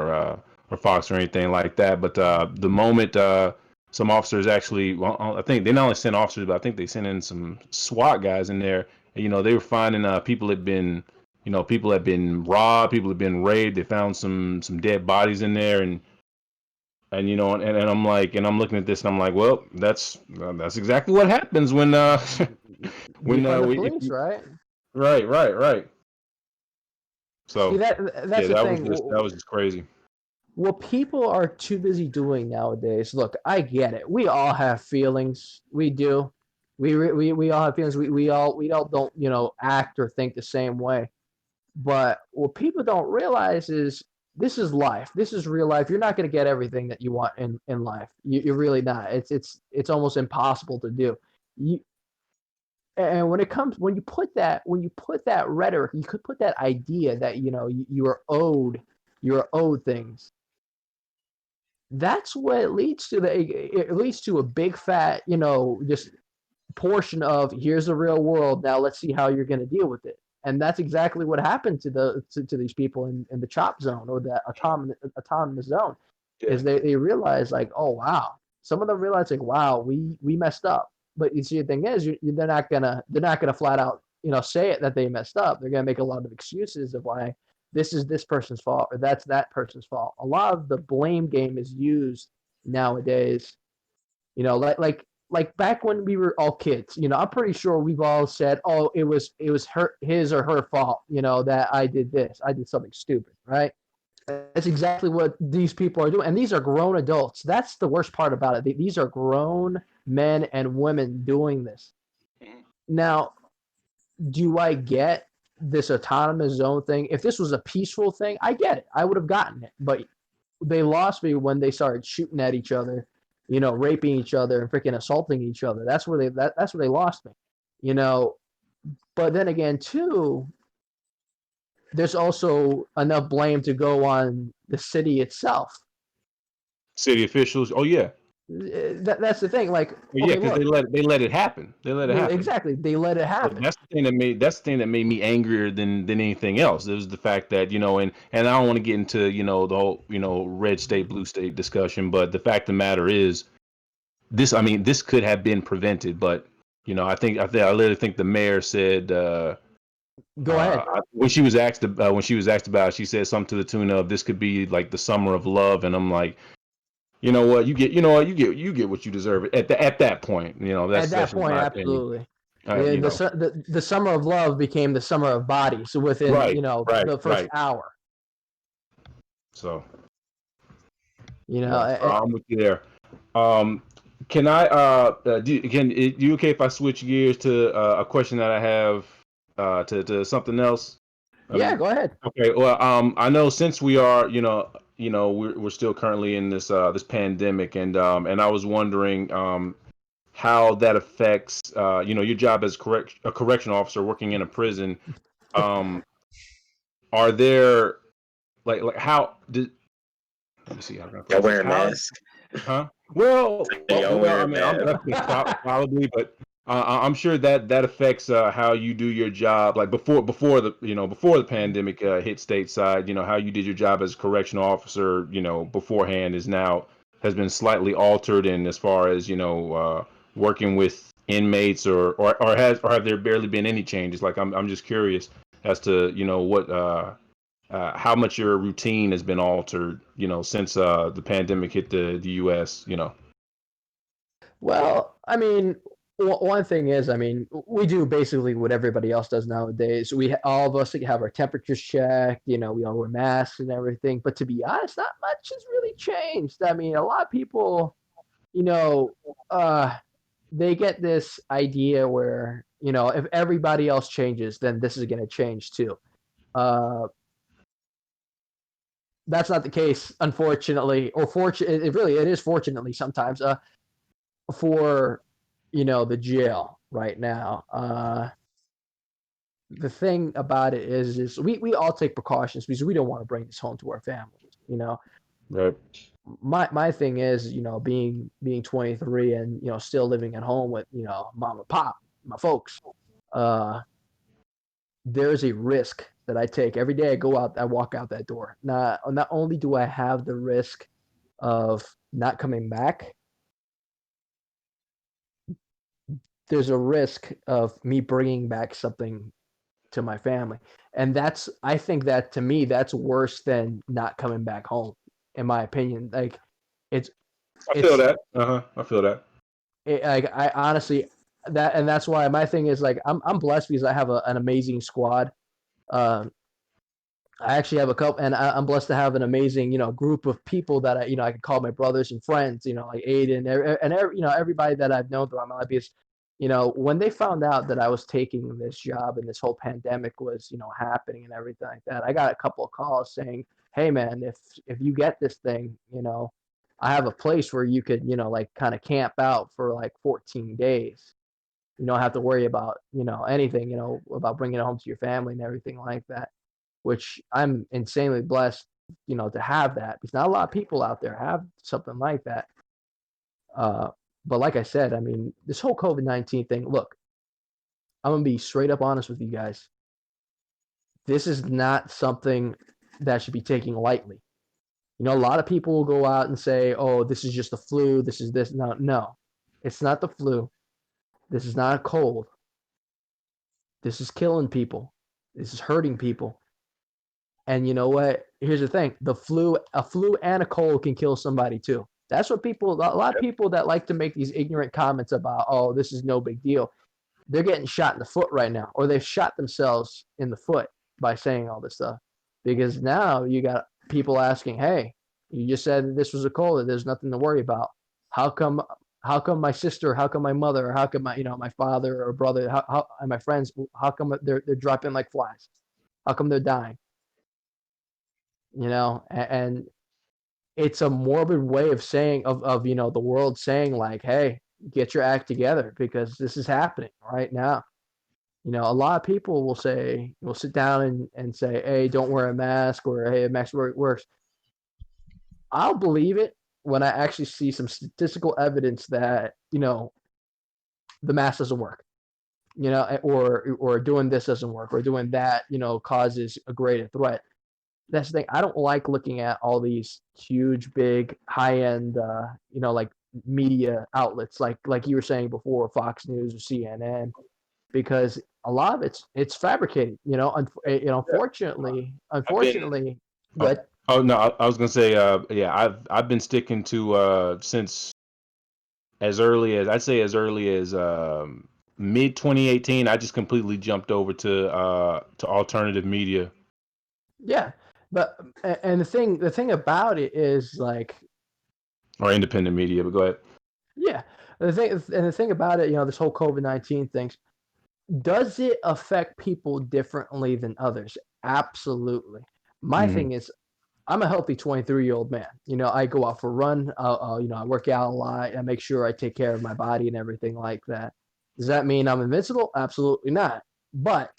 or Fox or anything like that. But the moment some officers actually, well, I think they not only sent officers, but I think they sent in some SWAT guys in there. And, they were finding people had been. People have been robbed, people have been raped. They found some dead bodies in there, and I'm like, and I'm looking at this, and I'm like, well, that's exactly what happens when when Defund the we police, right? right. See, So that's the thing. that was just crazy. What people are too busy doing nowadays. Look, I get it. We all have feelings. We do. We all have feelings. We all don't act or think the same way. But what people don't realize is this is life. This is real life. You're not going to get everything that you want in life. You're really not. It's almost impossible to do. And when you put that rhetoric, you could put that idea that you are owed things. That's what it leads to. It leads to a big fat just portion of, here's the real world, now let's see how you're going to deal with it. And that's exactly what happened to these people in the chop zone, or the autonomous zone. Yeah. Is they realize, like, oh wow, some of them realize, like, wow, we messed up. But you see, the thing is, they're not gonna flat out say it that they messed up. They're gonna make a lot of excuses of why this is this person's fault or that's that person's fault. A lot of the blame game is used nowadays. Like back when we were all kids, I'm pretty sure we've all said, oh, it was his or her fault, that I did this, I did something stupid, right? That's exactly what these people are doing, and these are grown adults. That's the worst part about it. These are grown men and women doing this. Now, do I get this autonomous zone thing, if this was a peaceful thing, I get it. I would have gotten it. But they lost me when they started shooting at each other, raping each other and freaking assaulting each other. That's where they lost me. But then again, too, there's also enough blame to go on the city itself. City officials. Oh yeah. That's the thing. Like, Yeah, because they let it happen. They let it happen. Exactly. They let it happen. That's the thing that made me angrier than anything else. It was the fact that and I don't want to get into the whole red state blue state discussion, but the fact of the matter is this. I mean, this could have been prevented, but I literally think the mayor said. Go ahead. When she was asked about it, she said something to the tune of, "This could be like the summer of love," and I'm like. You know what? You get what you deserve at that point. That's at that point, absolutely. The summer of love became the summer of bodies. So within the first hour. So. I'm with you there. Can I? You okay if I switch gears to a question that I have to something else? Yeah, go ahead. Okay. Well, I know since we are, we're still currently in this pandemic, and I was wondering how that affects your job as a correctional officer working in a prison. Are there like how did? Let me see how y'all wear a mask? Huh? Well, I mean, probably, but I'm sure that affects how you do your job. Like before the pandemic hit stateside, how you did your job as a correctional officer, beforehand has been slightly altered. And as far as working with inmates, or have there barely been any changes? Like I'm just curious as to what how much your routine has been altered, since the pandemic hit the U.S. Well, I mean, one thing is, I mean, we do basically what everybody else does nowadays. All of us have our temperatures checked. We all wear masks and everything. But to be honest, not much has really changed. I mean, a lot of people, they get this idea where if everybody else changes, then this is going to change too. That's not the case, unfortunately, or it is fortunately sometimes for the jail right now. The thing about it is we all take precautions because we don't want to bring this home to our families. Right. My thing is being 23 and still living at home with mom and pop, my folks. There's a risk that I take every day. I walk out that door. Not only do I have the risk of not coming back, there's a risk of me bringing back something to my family. And I think that to me, that's worse than not coming back home, in my opinion. Like I feel that. I feel that. I honestly, that's why my thing is like, I'm blessed because I have an amazing squad. I actually have a couple, and I'm blessed to have an amazing, group of people that I can call my brothers and friends, like Aidan and everybody that I've known throughout my life. Because, when they found out that I was taking this job and this whole pandemic was, happening and everything like that, I got a couple of calls saying, "Hey man, if you get this thing, I have a place where you could, like kind of camp out for like 14 days. You don't have to worry about, anything, about bringing it home to your family and everything like that." Which I'm insanely blessed, to have that, because not a lot of people out there have something like that. But like I said, I mean, this whole COVID-19 thing, look, I'm going to be straight up honest with you guys. This is not something that should be taken lightly. A lot of people will go out and say, "Oh, this is just the flu. This is this." No, it's not the flu. This is not a cold. This is killing people. This is hurting people. And you know what? Here's the thing: a flu and a cold can kill somebody too. That's what a lot of people that like to make these ignorant comments about, "Oh, this is no big deal." They're getting shot in the foot right now, or they've shot themselves in the foot by saying all this stuff. Because now you got people asking, "Hey, you just said this was a cold. There's nothing to worry about. How come how come my sister, how come my mother, how come my father or brother, how and my friends, how come they're dropping like flies? How come they're dying? And it's a morbid way of saying of the world saying like, hey, get your act together because this is happening right now. A lot of people will sit down and say, hey, don't wear a mask, or hey, a mask works. I'll believe it when I actually see some statistical evidence that, the mask doesn't work, or doing this doesn't work, or doing that, causes a greater threat. That's the thing. I don't like looking at all these huge, big, high-end, like media outlets, like you were saying before, Fox News or CNN, because a lot of it's fabricated. Unfortunately, but Oh no, I was gonna say, yeah, I've been sticking to since as early as mid 2018. I just completely jumped over to alternative media yeah, but and the thing about it is like, or independent media. But go ahead. yeah, the thing about it, this whole COVID-19 thing, does it affect people differently than others? Absolutely. My Mhm. thing is, I'm a healthy 23-year-old man. I go out for a run. I work out a lot. I make sure I take care of my body and everything like that. Does that mean I'm invincible? Absolutely not. But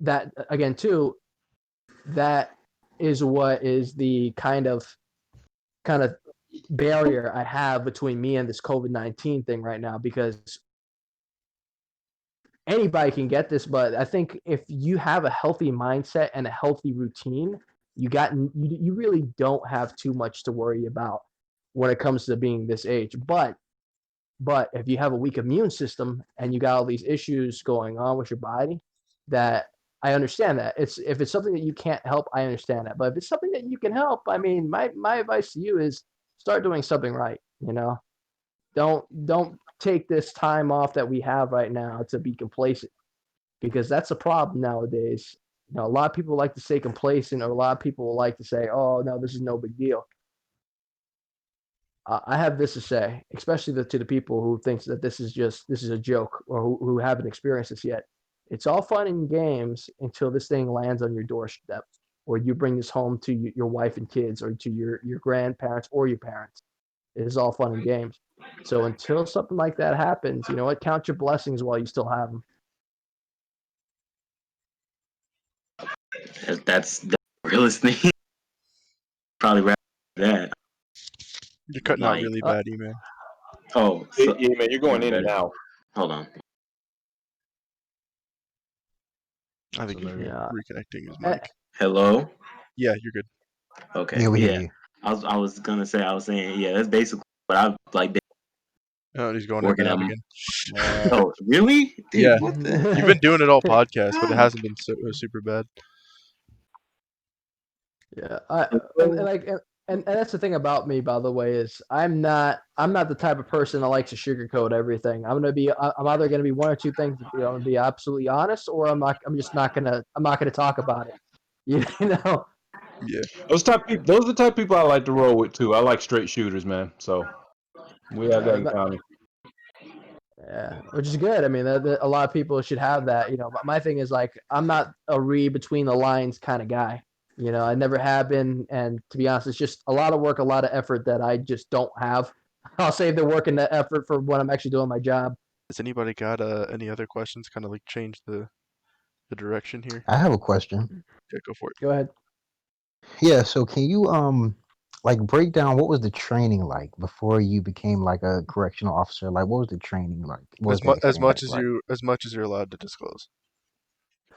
that, again, too, that is what is the kind of barrier I have between me and this COVID-19 thing right now, because anybody can get this, but I think if you have a healthy mindset and a healthy routine, you really don't have too much to worry about when it comes to being this age. But if you have a weak immune system and you got all these issues going on with your body, that I understand that. If it's something that you can't help, I understand that. But if it's something that you can help, I mean, my advice to you is start doing something right. Don't take this time off that we have right now to be complacent, because that's a problem nowadays. A lot of people like to stay complacent, or a lot of people like to say, "Oh no, this is no big deal." I have this to say, especially to the people who thinks that this is a joke, or who haven't experienced this yet. It's all fun and games until this thing lands on your doorstep, or you bring this home to your wife and kids, or to your grandparents or your parents. It is all fun and games. So until something like that happens, count your blessings while you still have them. That's the realest thing. Probably rather that. You're cutting out Like, really bad, man. oh, so, Yeah, man, you're going in and better. out. Hold on. I think he's Yeah. reconnecting his mic. Hello. Yeah, you're good. Okay. Yeah, we hear Yeah. you. I was gonna say. I was saying. Yeah. That's basically what I've like been Oh, he's going in working and at. out again. Oh, really? Dude, Yeah. what the? You've been doing it all podcast, but it hasn't been super bad. Yeah, and that's the thing about me, by the way, is I'm not the type of person that likes to sugarcoat everything. I'm either gonna be one or two things. I'm gonna be absolutely honest, or I'm not gonna talk about it. You know. Yeah. Those are the type of people I like to roll with too. I like straight shooters, man. So we have that in common. Yeah, which is good. I mean, a lot of people should have that. But my thing is, like, I'm not a read between the lines kind of guy. I never have been, and to be honest, it's just a lot of work, a lot of effort that I just don't have. I'll save the work and the effort for when I'm actually doing my job. Has anybody got any other questions? Kind of like change the direction here. I have a question. Okay, go for it. Go ahead. Yeah, so can you like break down what was the training like before you became like a correctional officer? Like what was the training like? What was that As much experience like? as much as you're allowed to disclose.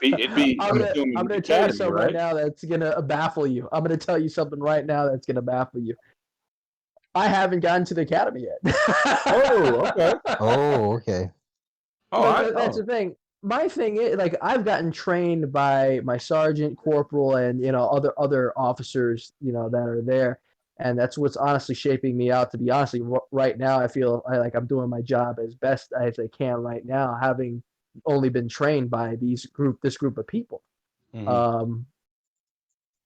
It'd be I'm assuming gonna the tell you academy, something right right? now that's gonna baffle you. I'm gonna tell you something right now that's gonna baffle you. I haven't gotten to the academy yet. Oh, okay. Oh, okay. That's the thing. My thing is, like, I've gotten trained by my sergeant, corporal, and other officers that are there, and that's what's honestly shaping me out. To be honestly, right now I feel like I'm doing my job as best as I can right now, having only been trained by this group of people. Mhm.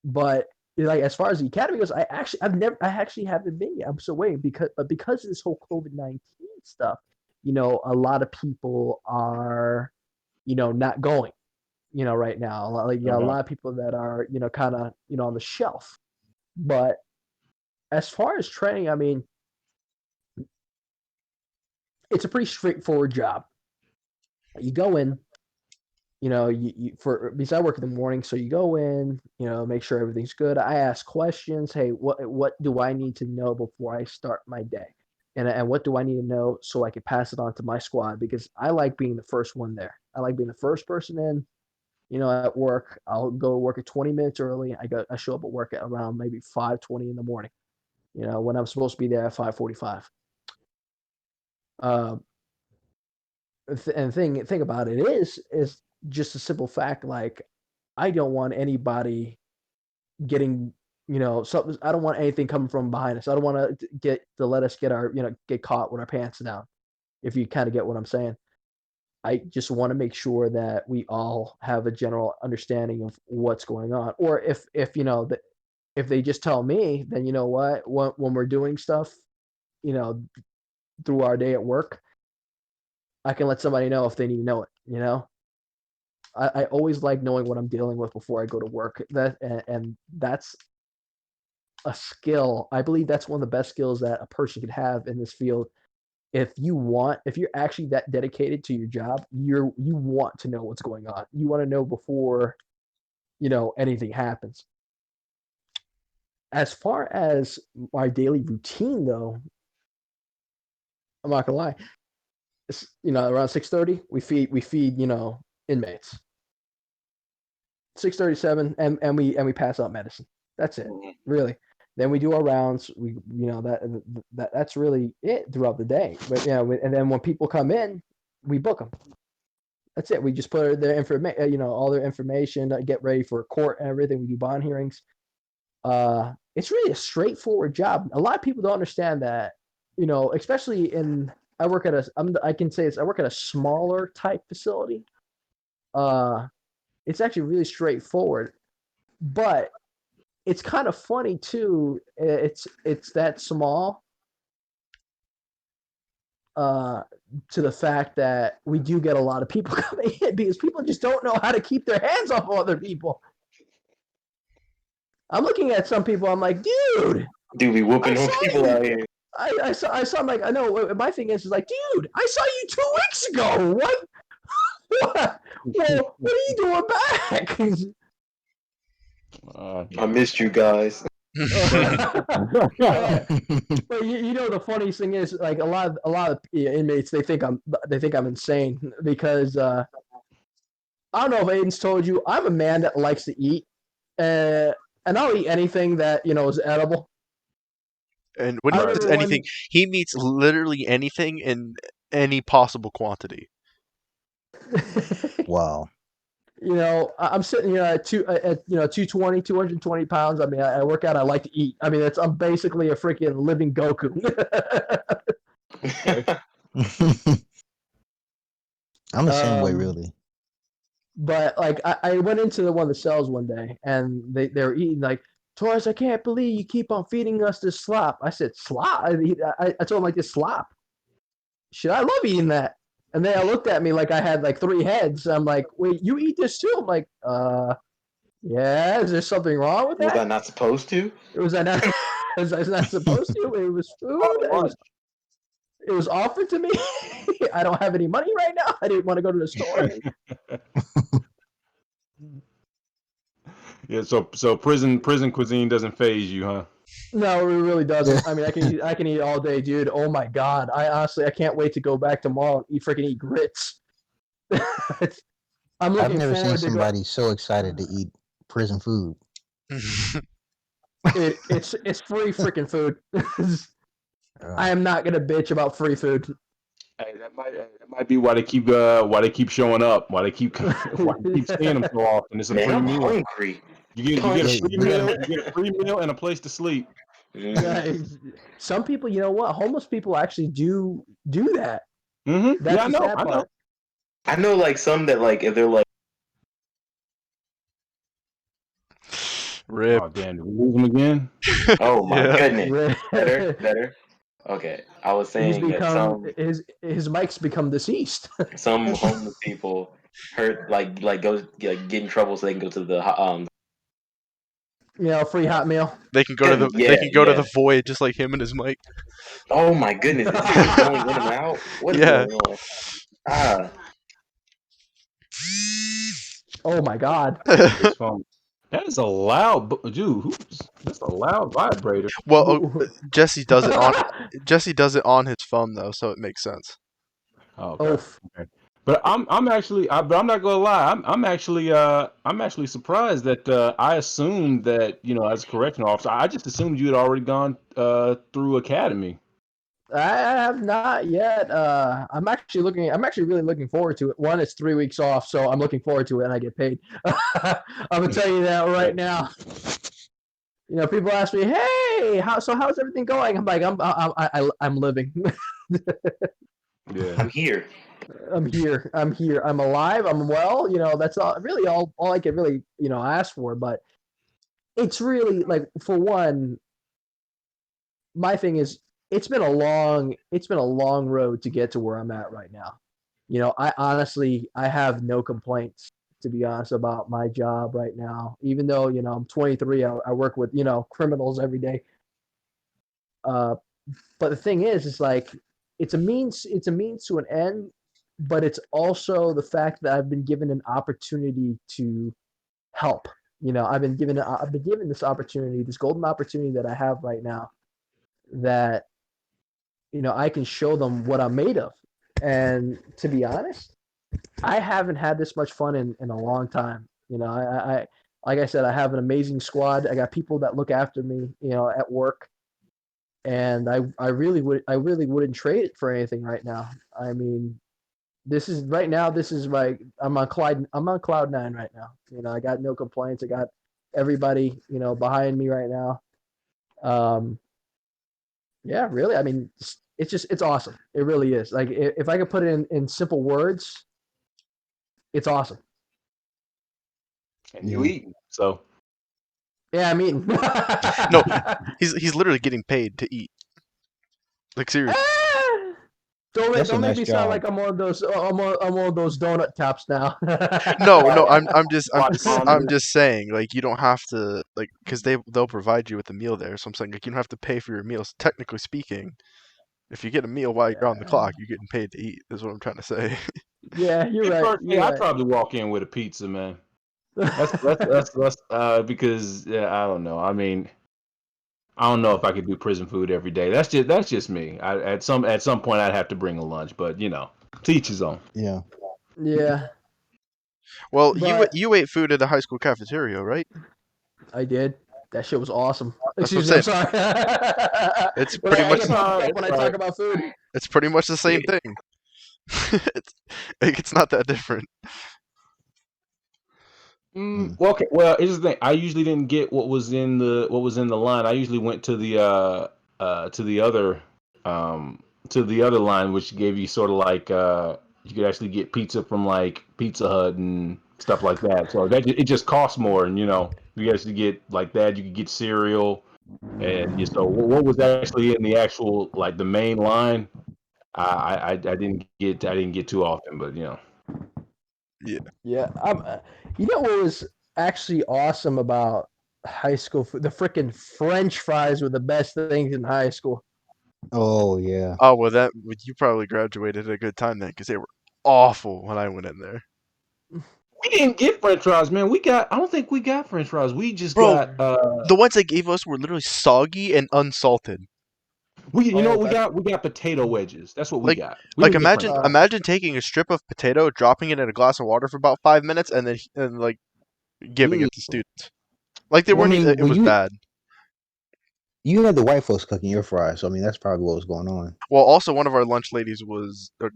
But like as far as the academy goes, I actually haven't been yet. I'm still waiting because of this whole COVID-19 stuff. A lot of people are, not going. Right now, like a lot of people that are, kind of, on the shelf. But as far as training, I mean, it's a pretty straightforward job. You go in, because I work in the morning, so you go in, make sure everything's good. I ask questions. Hey, what do I need to know before I start my day? And what do I need to know so I can pass it on to my squad? Because I like being the first one there. I like being the first person in. At work, I'll go to work at 20 minutes early. I show up at work at around maybe 5:20 in the morning. When I'm supposed to be there at 5:45. And thing about it is just a simple fact. Like, I don't want anybody getting, something. I don't want anything coming from behind us. I don't want to let us get caught with our pants down. If you kind of get what I'm saying. I just want to make sure that we all have a general understanding of what's going on. Or if if they just tell me, then you know what, when we're doing stuff, through our day at work, I can let somebody know if they need to know it. I always like knowing what I'm dealing with before I go to work. And that's a skill. I believe that's one of the best skills that a person could have in this field. If you're actually that dedicated to your job, you want to know what's going on. You want to know before, anything happens. As far as my daily routine, though, I'm not gonna lie. It's, around 6:30, we feed inmates. 6:37, and we pass out medicine. That's it, really. Then we do our rounds. We, that's really it throughout the day. But and then when people come in, we book them. That's it. We just put their information, all their information, get ready for court and everything. We do bond hearings. It's really a straightforward job. A lot of people don't understand that. Especially I work at I can say this. I work at a smaller type facility. It's actually really straightforward, but it's kind of funny too. It's that small. To the fact that we do get a lot of people coming in because people just don't know how to keep their hands off of other people. I'm looking at some people. I'm like, dude, We whooping on people out here. I saw. I'm like, I know. My thing is like, dude, I saw you 2 weeks ago. What? What are you doing back? I missed you guys. But the funniest thing is, like, a lot of inmates, they think I'm insane because I don't know if Aidan's told you, I'm a man that likes to eat, and I'll eat anything that is edible. And when he says anything, he means literally anything in any possible quantity. Wow. I'm sitting here at 220, 220 pounds. I mean, I work out. I like to eat. I mean, I'm basically a freaking living Goku. I'm the same way, really. But like, I went into one of the cells one day, and they were eating like, Torres, I can't believe you keep on feeding us this slop. I said, slop? I told him, like, this slop. Shit, I love eating that. And then I looked at me like I had like 3 heads. I'm like, wait, you eat this too? I'm like, yeah. Is there something wrong with that? Was I not supposed to? Was I not? Was I not supposed to? It was food. It was offered to me. I don't have any money right now. I didn't want to go to the store. Yeah, so prison cuisine doesn't faze you, huh? No, it really doesn't. I mean, I can eat all day, dude. Oh my god, I can't wait to go back tomorrow and eat grits. I've never seen somebody so excited to eat prison food. It's free freaking food. I am not gonna bitch about free food. Hey, that might be why they keep showing up. Why they keep seeing them so often. It's a free meal. Hungry. You get a free meal. You get a free meal and a place to sleep. Some people, homeless people actually do that. Mm-hmm. That's I know. I know, like, some that, like, if they're like, Rip. Oh damn! Did we lose him again? Oh my Yeah. goodness. Better. Okay, I was He's saying that become his mic's become deceased. some homeless people hurt like go get in trouble so they can go to the Free hot meal. They can go to the yeah. void just like him and his mic. Oh my goodness, is he just going in and out? What is Yeah. going on? Ah, Oh my God. His phone. That is a loud, dude. That's a loud vibrator. Well, Jesse does it on his phone though, so it makes sense. Oh, Oh, okay. Okay. But I'm actually, but I'm not gonna lie. I'm actually surprised that I assumed that as a correctional officer, I just assumed you had already gone through academy. I have not yet. I'm actually really looking forward to it. One, it's 3 weeks off, so I'm looking forward to it, and I get paid. I'm gonna tell you that right now. People ask me, "Hey, how's everything going?" I'm like, I'm living. Yeah. I'm here. I'm here. I'm alive. I'm well. That's all I can really ask for. But it's really like, for one, my thing is, it's been a long road to get to where I'm at right now. I have no complaints, to be honest, about my job right now. Even though I'm 23, I work with criminals every day. But the thing is, it's like, it's a means to an end, but it's also the fact that I've been given an opportunity to help. I've been given this opportunity, this golden opportunity that I have right now, that I can show them what I'm made of. And to be honest, I haven't had this much fun in a long time. I like I said, I have an amazing squad. I got people that look after me, at work, and I really wouldn't trade it for anything right now. I mean, this is like, I'm on cloud nine right now. I got no complaints. I got everybody behind me right now. Yeah, really. I mean, it's awesome. It really is. Like, if I could put it in simple words, it's awesome. And you eating, so Yeah, I mean, No, he's literally getting paid to eat. Like seriously. Don't That's a make nice me sound job. like I'm one of those donut tops now. No, I'm Watch Mom. just saying, like, you don't have to, like, because they'll provide you with a meal there. So I'm saying, like, you don't have to pay for your meals. Technically speaking, if you get a meal while you're on the clock, you're getting paid to eat. Is what I'm trying to say. Yeah, you're right. Hey, I'd probably walk in with a pizza, man. That's because I don't know. I mean, I don't know if I could do prison food every day. That's just me. At some point I'd have to bring a lunch, but to each his own. Yeah. Yeah, Well, but you ate food at a high school cafeteria, right? I did. That shit was awesome. That's what Excuse I'm me, I'm saying. sorry. It's When pretty I much get pumped up It's when I all talk right. about food. it's pretty much the same thing. It's not that different. Well, okay. Well, here's the thing. I usually didn't get what was in the line. I usually went to the other line, which gave you sort of like you could actually get pizza from like Pizza Hut and stuff like that. So it just costs more, and you actually get like that. You could get cereal, and so what was actually in the actual like the main line. I didn't get too often, but Yeah. Yeah, what was actually awesome about high school food? The freaking French fries were the best things in high school. Oh yeah. Oh well, you probably graduated at a good time then, because they were awful when I went in there. we didn't get French fries, man. I don't think we got French fries. We just Bro, got the ones they gave us were literally soggy and unsalted. you know Oh, what we got? We got potato wedges. That's what we Like, got. We didn't get French fries. imagine taking a strip of potato, dropping it in a glass of water for about 5 minutes, and then like giving Ugh. it to students. Like they Well, I weren't. mean, It was bad. you had the white folks cooking your fries, so I mean that's probably what was going on. Well, also one of our lunch ladies was a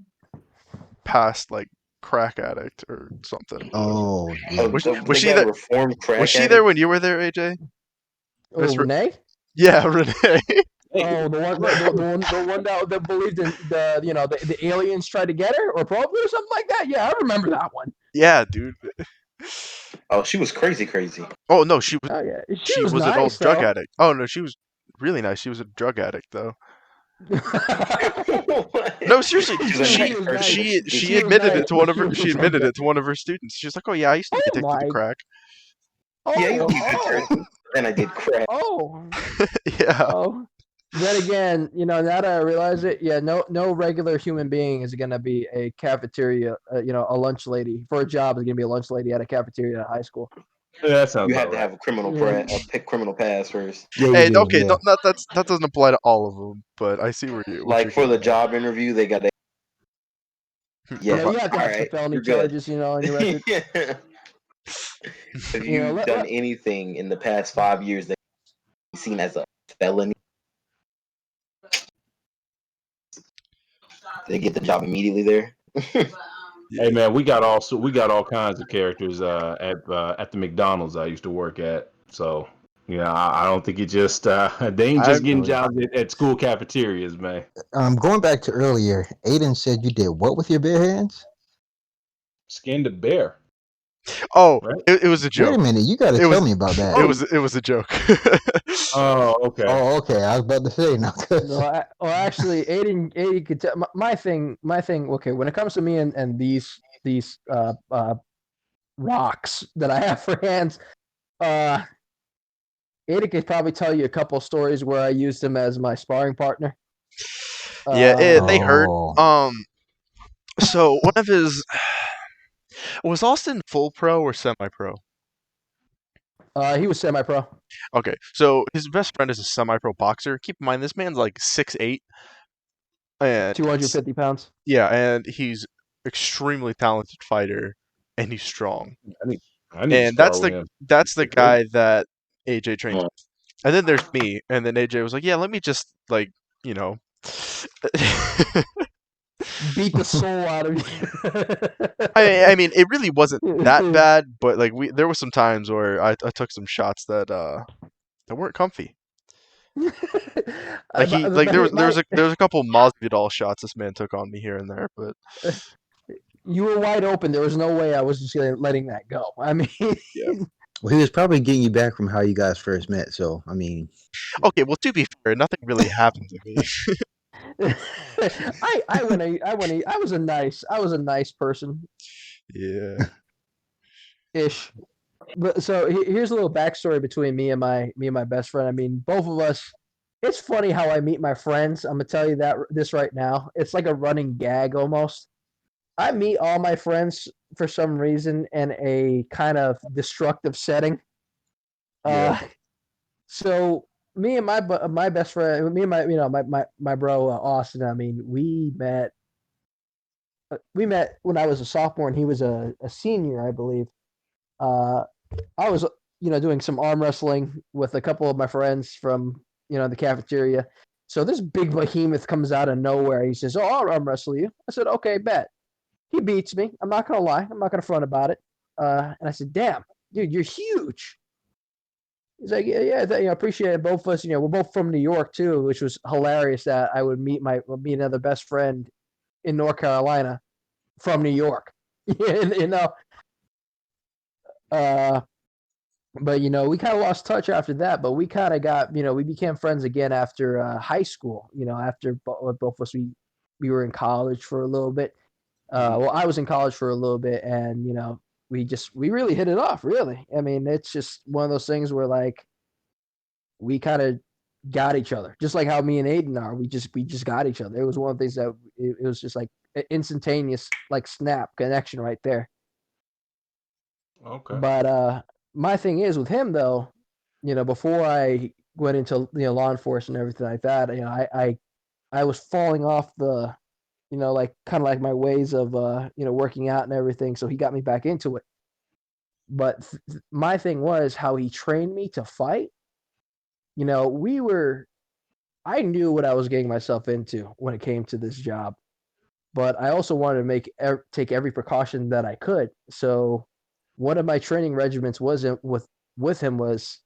past like crack addict or something. Oh yeah. Oh, Was they she got there? reformed crack Was she addict? there when you were there, AJ? oh, Renee. Yeah, Renee. Oh, the one that believed in the aliens tried to get her or probably or something like that. Yeah, I remember that one. Yeah, dude. Oh, she was crazy. Oh no, she was Oh yeah, she was was an old nice drug though. addict. Oh no, she was really nice. She was a drug addict though. No, seriously, She's a She nice was person, nice. but she she did. she She was admitted nice, it to but one of she her was she a drug admitted addict. it to one of her students. She's like, "Oh yeah, I used to be Oh addicted to my! crack." Yeah, I used to Oh be a good oh person. Then I did crack. oh Yeah. oh. Then again, now that I realize it, yeah, no regular human being is gonna be a cafeteria, a lunch lady for a job is gonna be a lunch lady at a cafeteria at high school. Yeah, that sounds You about had to right. have a criminal Yeah. criminal past first. Yeah, you And do. okay, Yeah. that doesn't apply to all of them, but I see what you're Like for getting the at. job interview, they got to. Yeah. Yeah, you have to All have some right. felony You're good. charges, on your record. Have you Let, done let, anything in the past 5 years that you seen as a felony? They get the job immediately there. Hey man, we got all kinds of characters at the McDonald's I used to work at. So I don't think it just they ain't I just getting So jobs at school cafeterias, man. going back to earlier, Aidan said you did what with your bare hands? Skinned a bear, Oh, right? it was a Wait joke. a minute, you got to It tell was me about that. it was a joke. Oh, okay. Oh, okay. I was about to say now. no, actually, Aiden could tell my thing. Okay, when it comes to me and these rocks that I have for hands, uh, Aiden could probably tell you a couple stories where I used him as my sparring partner. Yeah, they heard. Oh, So one of his was Austin full pro or semi pro? He was semi-pro. Okay, so his best friend is a semi pro boxer. Keep in mind this man's like 6'8", and 250 pounds. yeah, and he's extremely talented fighter, and he's strong. I need to And spar with him. that's the 6'8". guy that AJ trains. And then there's me, and then AJ was like, "Yeah, let me just like, you know." Beat the soul out of you. I mean, it really wasn't that bad, but like there were some times where I took some shots that weren't comfy. Like there was a couple Masvidal shots this man took on me here and there, but You were wide open. There was no way I was just letting that go. I mean, yeah. well, he was probably getting you back from how you guys first met. So, I mean, Okay, well to be fair, nothing really happened to me. I was a nice person Yeah. ish. But so here's a little backstory between me and my best friend. I mean, both of us. It's funny how I meet my friends. I'm gonna tell you this right now. It's like a running gag almost. I meet all my friends for some reason in a kind of destructive setting. Yeah. So me and my best friend, me and my bro Austin. I mean, we met when I was a sophomore and he was a senior, I believe. Uh, I was doing some arm wrestling with a couple of my friends from the cafeteria. So this big behemoth comes out of nowhere. He says, "Oh, I'll arm wrestle you." I said, "Okay, bet." He beats me. I'm not gonna lie. I'm not gonna front about it. And I said, "Damn, dude, you're huge." He's like, "Yeah, yeah, appreciate it." Both of us, we're both from New York too, which was hilarious that I would meet another best friend in North Carolina from New York. Uh, but we kind of lost touch after that. But we kind of got, we became friends again after high school. After both of us, we were in college for a little bit. Well, I was in college for a little bit, and we really hit it off. Really, I mean, it's just one of those things where like we kind of got each other, just like how me and Aidan are. We just got each other. It was one of the things that it was just like instantaneous, like snap connection right there. Okay. But my thing is with him though, before I went into law enforcement and everything like that, I was falling off the like kind of like my ways of working out and everything. So he got me back into it. But my thing was how he trained me to fight. I knew what I was getting myself into when it came to this job, but I also wanted to take every precaution that I could. So one of my training regiments with him was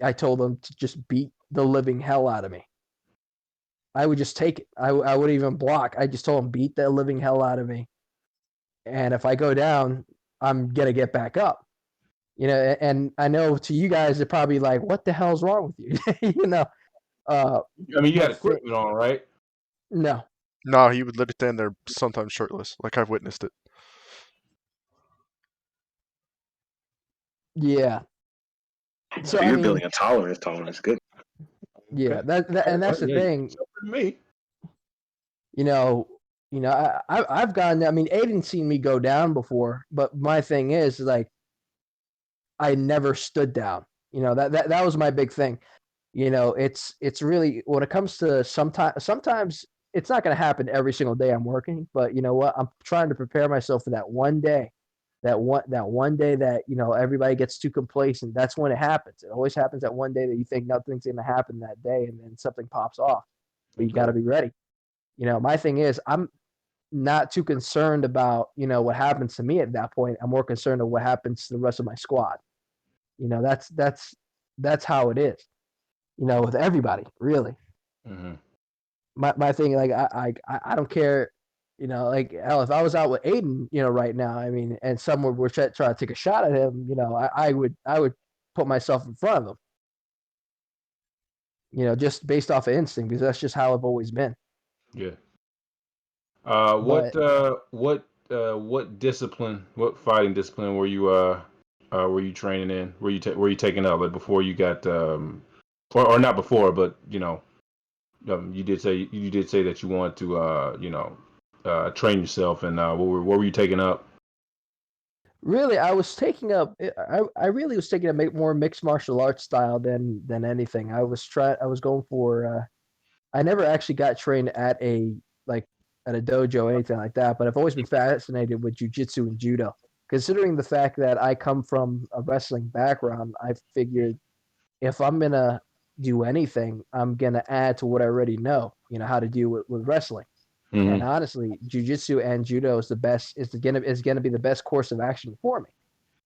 I told him to just beat the living hell out of me. I would just take it. I wouldn't even block. I just told him beat the living hell out of me. And if I go down, I'm gonna get back up. And I know to you guys, they're probably like, what the hell's wrong with you? I mean, you had But equipment on, right? no, No, he would literally stand there sometimes shirtless. Like I've witnessed it. yeah. So I You're mean, building a tolerance. Good. yeah, Okay. and that's the Yeah, thing. me. You know, I've gotten. I mean, Aiden's seen me go down before, but my thing is like I never stood down. That was my big thing. It's really when it comes to sometimes it's not going to happen every single day I'm working, but you know what? I'm trying to prepare myself for that one day. That one day that everybody gets too complacent. That's when it happens. It always happens that one day that you think nothing's going to happen that day, and then something pops off. But you got to be ready. My thing is I'm not too concerned about what happens to me at that point. I'm more concerned of what happens to the rest of my squad. That's how it is. With everybody, really. Mm-hmm. My thing, like I don't care. Like hell, if I was out with Aidan, right now, I mean, and someone were trying to take a shot at him, I would put myself in front of him. Just based off of instinct, because that's just how I've always been. Yeah. But What discipline? What fighting discipline were you training in? Were you taking up like before you got or not before, but you did say that you want to train yourself, and what were you taking up? really, I was taking up. I really was taking a more mixed martial arts style than anything. I was going for. I never actually got trained at like at a dojo or anything like that, but I've always been fascinated with jujitsu and judo. Considering the fact that I come from a wrestling background, I figured if I'm gonna do anything, I'm gonna add to what I already know. How to deal with wrestling. And Mm-hmm. honestly, jujitsu and judo is the best. Is gonna be the best course of action for me.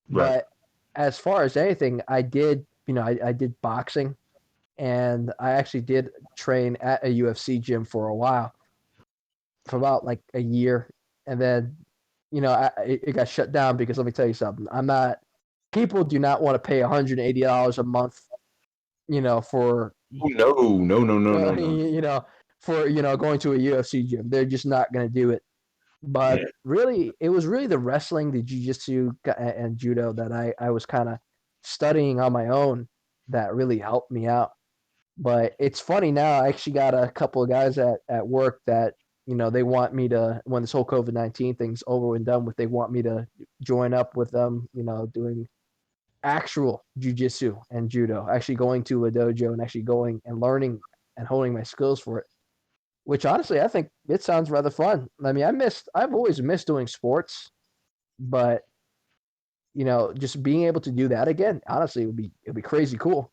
Right. But as far as anything, I did. I did boxing, and I actually did train at a UFC gym for a while, for about like a year, and then it got shut down because let me tell you something. I'm not. People do not want to pay $180 a month, for No, no, no, no, no, no. going to a UFC gym. They're just not going to do it. But Yeah. really, it was really the wrestling, the jiu-jitsu, and judo that I was kind of studying on my own that really helped me out. But it's funny now. I actually got a couple of guys at work that they want me to, when this whole COVID-19 thing's over and done with, they want me to join up with them. Doing actual jujitsu and judo, actually going to a dojo and actually going and learning and honing my skills for it. Which honestly, I think it sounds rather fun. I mean, I've always missed doing sports, but just being able to do that again, honestly, it'd be crazy cool.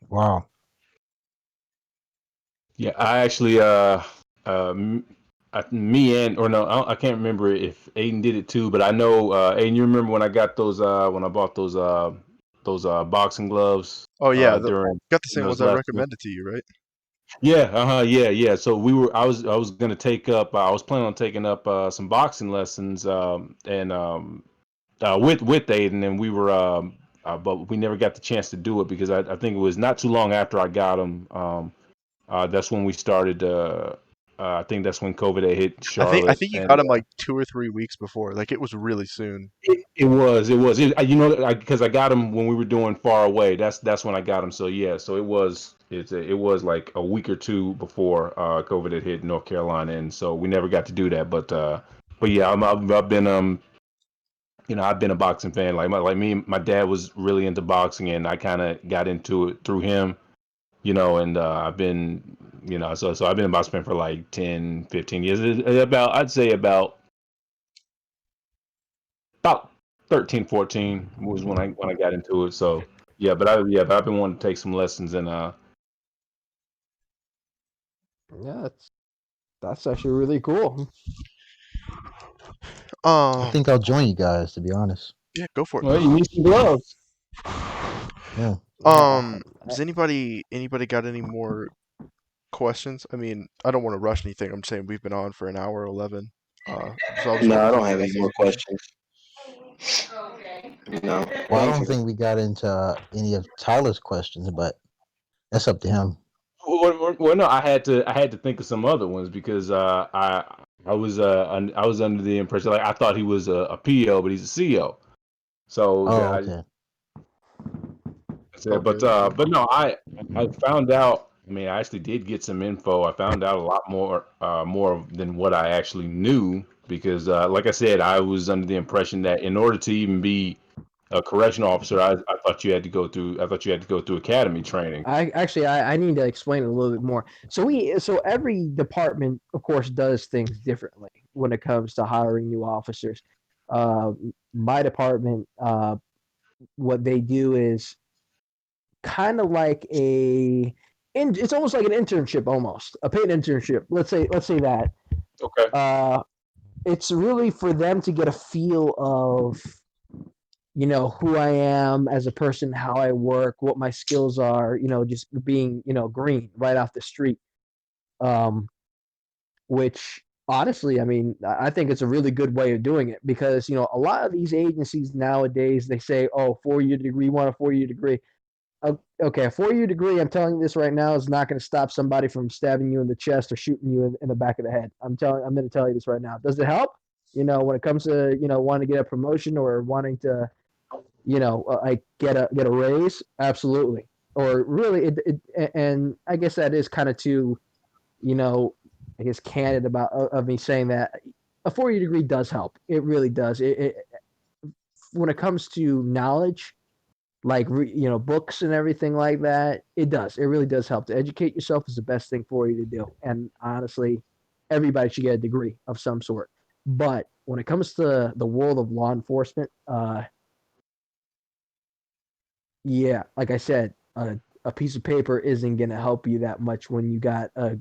Wow. Yeah, I actually me and or no, I can't remember if Aiden did it too, but I know Aiden. You remember when I got those when I bought those boxing gloves Oh yeah, during got the same those ones I lessons? recommended to you, right? Yeah, yeah. So I was gonna take up. I was planning on taking up some boxing lessons and with Aiden, and we were but we never got the chance to do it because I think it was not too long after I got him. That's when we started. I think that's when COVID had hit I Charlotte, think you and got them like 2 or 3 weeks before. Like it was really soon. it was. Because I got him when we were doing Far Away. That's when I got him. So yeah, so it was like a week or two before COVID had hit North Carolina, and so we never got to do that. But yeah, I've been I've been a boxing fan. Like me, my dad was really into boxing, and I kind of got into it through him. And I've been, so I've been a boxing fan for like 10, 15 years. I'd say about 13, 14 was when I got into it. So yeah, but I've been wanting to take some lessons and Yeah, that's actually really cool. I think I'll join you guys, to be honest. Yeah, go for it. well, you need some gloves. Yeah. Yeah, Does anybody got any more questions? I mean, I don't want to rush anything. I'm saying we've been on for an hour 11. So I was No, I hoping don't people have had any some more more questions. questions. You know. Well, I don't think we got into any of Tyler's questions, but that's up to him. Well, no, I had to think of some other ones because I was under the impression like I thought he was a PO, but he's a CO. So Oh, I okay. said, but no, I found out. I mean, I actually did get some info. I found out a lot more than what I actually knew because, like I said, I was under the impression that in order to even be a correctional officer, I thought you had to go through. I thought you had to go through academy training. I need to explain it a little bit more. So every department, of course, does things differently when it comes to hiring new officers. My department, what they do is kind of like it's almost like an internship, almost a paid internship. Let's say that. Okay. It's really for them to get a feel of who I am as a person, how I work, what my skills are, just being, green right off the street. Which honestly, I mean, I think it's a really good way of doing it because, a lot of these agencies nowadays, they say, oh, 4-year degree, want a 4-year degree. Okay, a 4-year degree, I'm telling you this right now, is not going to stop somebody from stabbing you in the chest or shooting you in the back of the head. I'm going to tell you this right now. Does it help? When it comes to, wanting to get a promotion or wanting to, like get a raise, absolutely. Or really, and I guess that is kind of too, I guess candid about of me saying that a 4-year degree does help. It really does. When it comes to knowledge, like books and everything like that, it does. It really does help. To educate yourself is the best thing for you to do. And honestly, everybody should get a degree of some sort. But when it comes to the world of law enforcement, yeah, like I said, a piece of paper isn't going to help you that much when you got the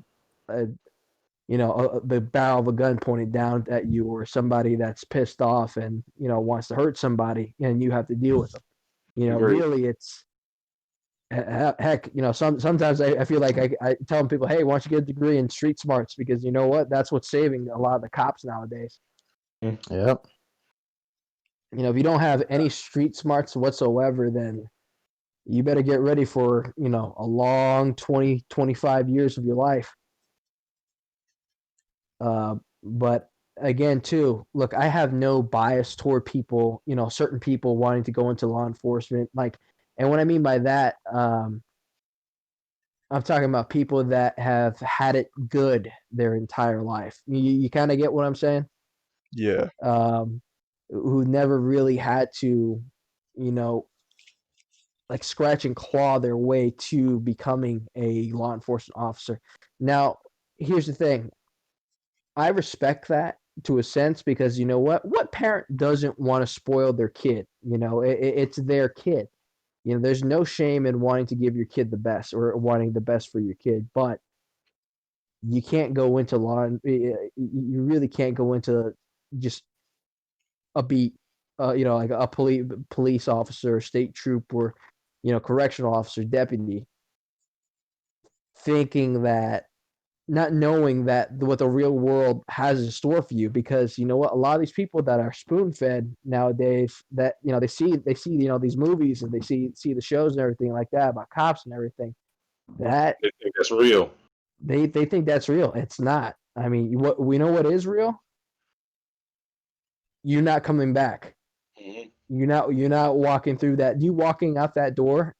barrel of a gun pointed down at you, or somebody that's pissed off and wants to hurt somebody, and you have to deal with them. Agreed. Really, it's heck. Sometimes I feel like I tell people, hey, why don't you get a degree in street smarts, because you know what, that's what's saving a lot of the cops nowadays. Yep. If you don't have any street smarts whatsoever, then you better get ready for, a long 20, 25 years of your life. But again, too, look, I have no bias toward people, certain people wanting to go into law enforcement. Like, and what I mean by that, I'm talking about people that have had it good their entire life. You kind of get what I'm saying? Yeah. Who never really had to, like scratch and claw their way to becoming a law enforcement officer. Now, here's the thing. I respect that to a sense, because you know what parent doesn't want to spoil their kid? It's their kid. There's no shame in wanting to give your kid the best, or wanting the best for your kid, but you can't go into law. You really can't go into just a beat, like a police officer, state troop, or correctional officer, deputy, thinking that, not knowing that what the real world has in store for you. Because you know what, a lot of these people that are spoon fed nowadays, that they see these movies, and they see the shows and everything like that about cops and everything, that They think that's real. they think that's real. It's not. I mean, what we know, what is real, you're not coming back. You're not walking through that. You walking out that door,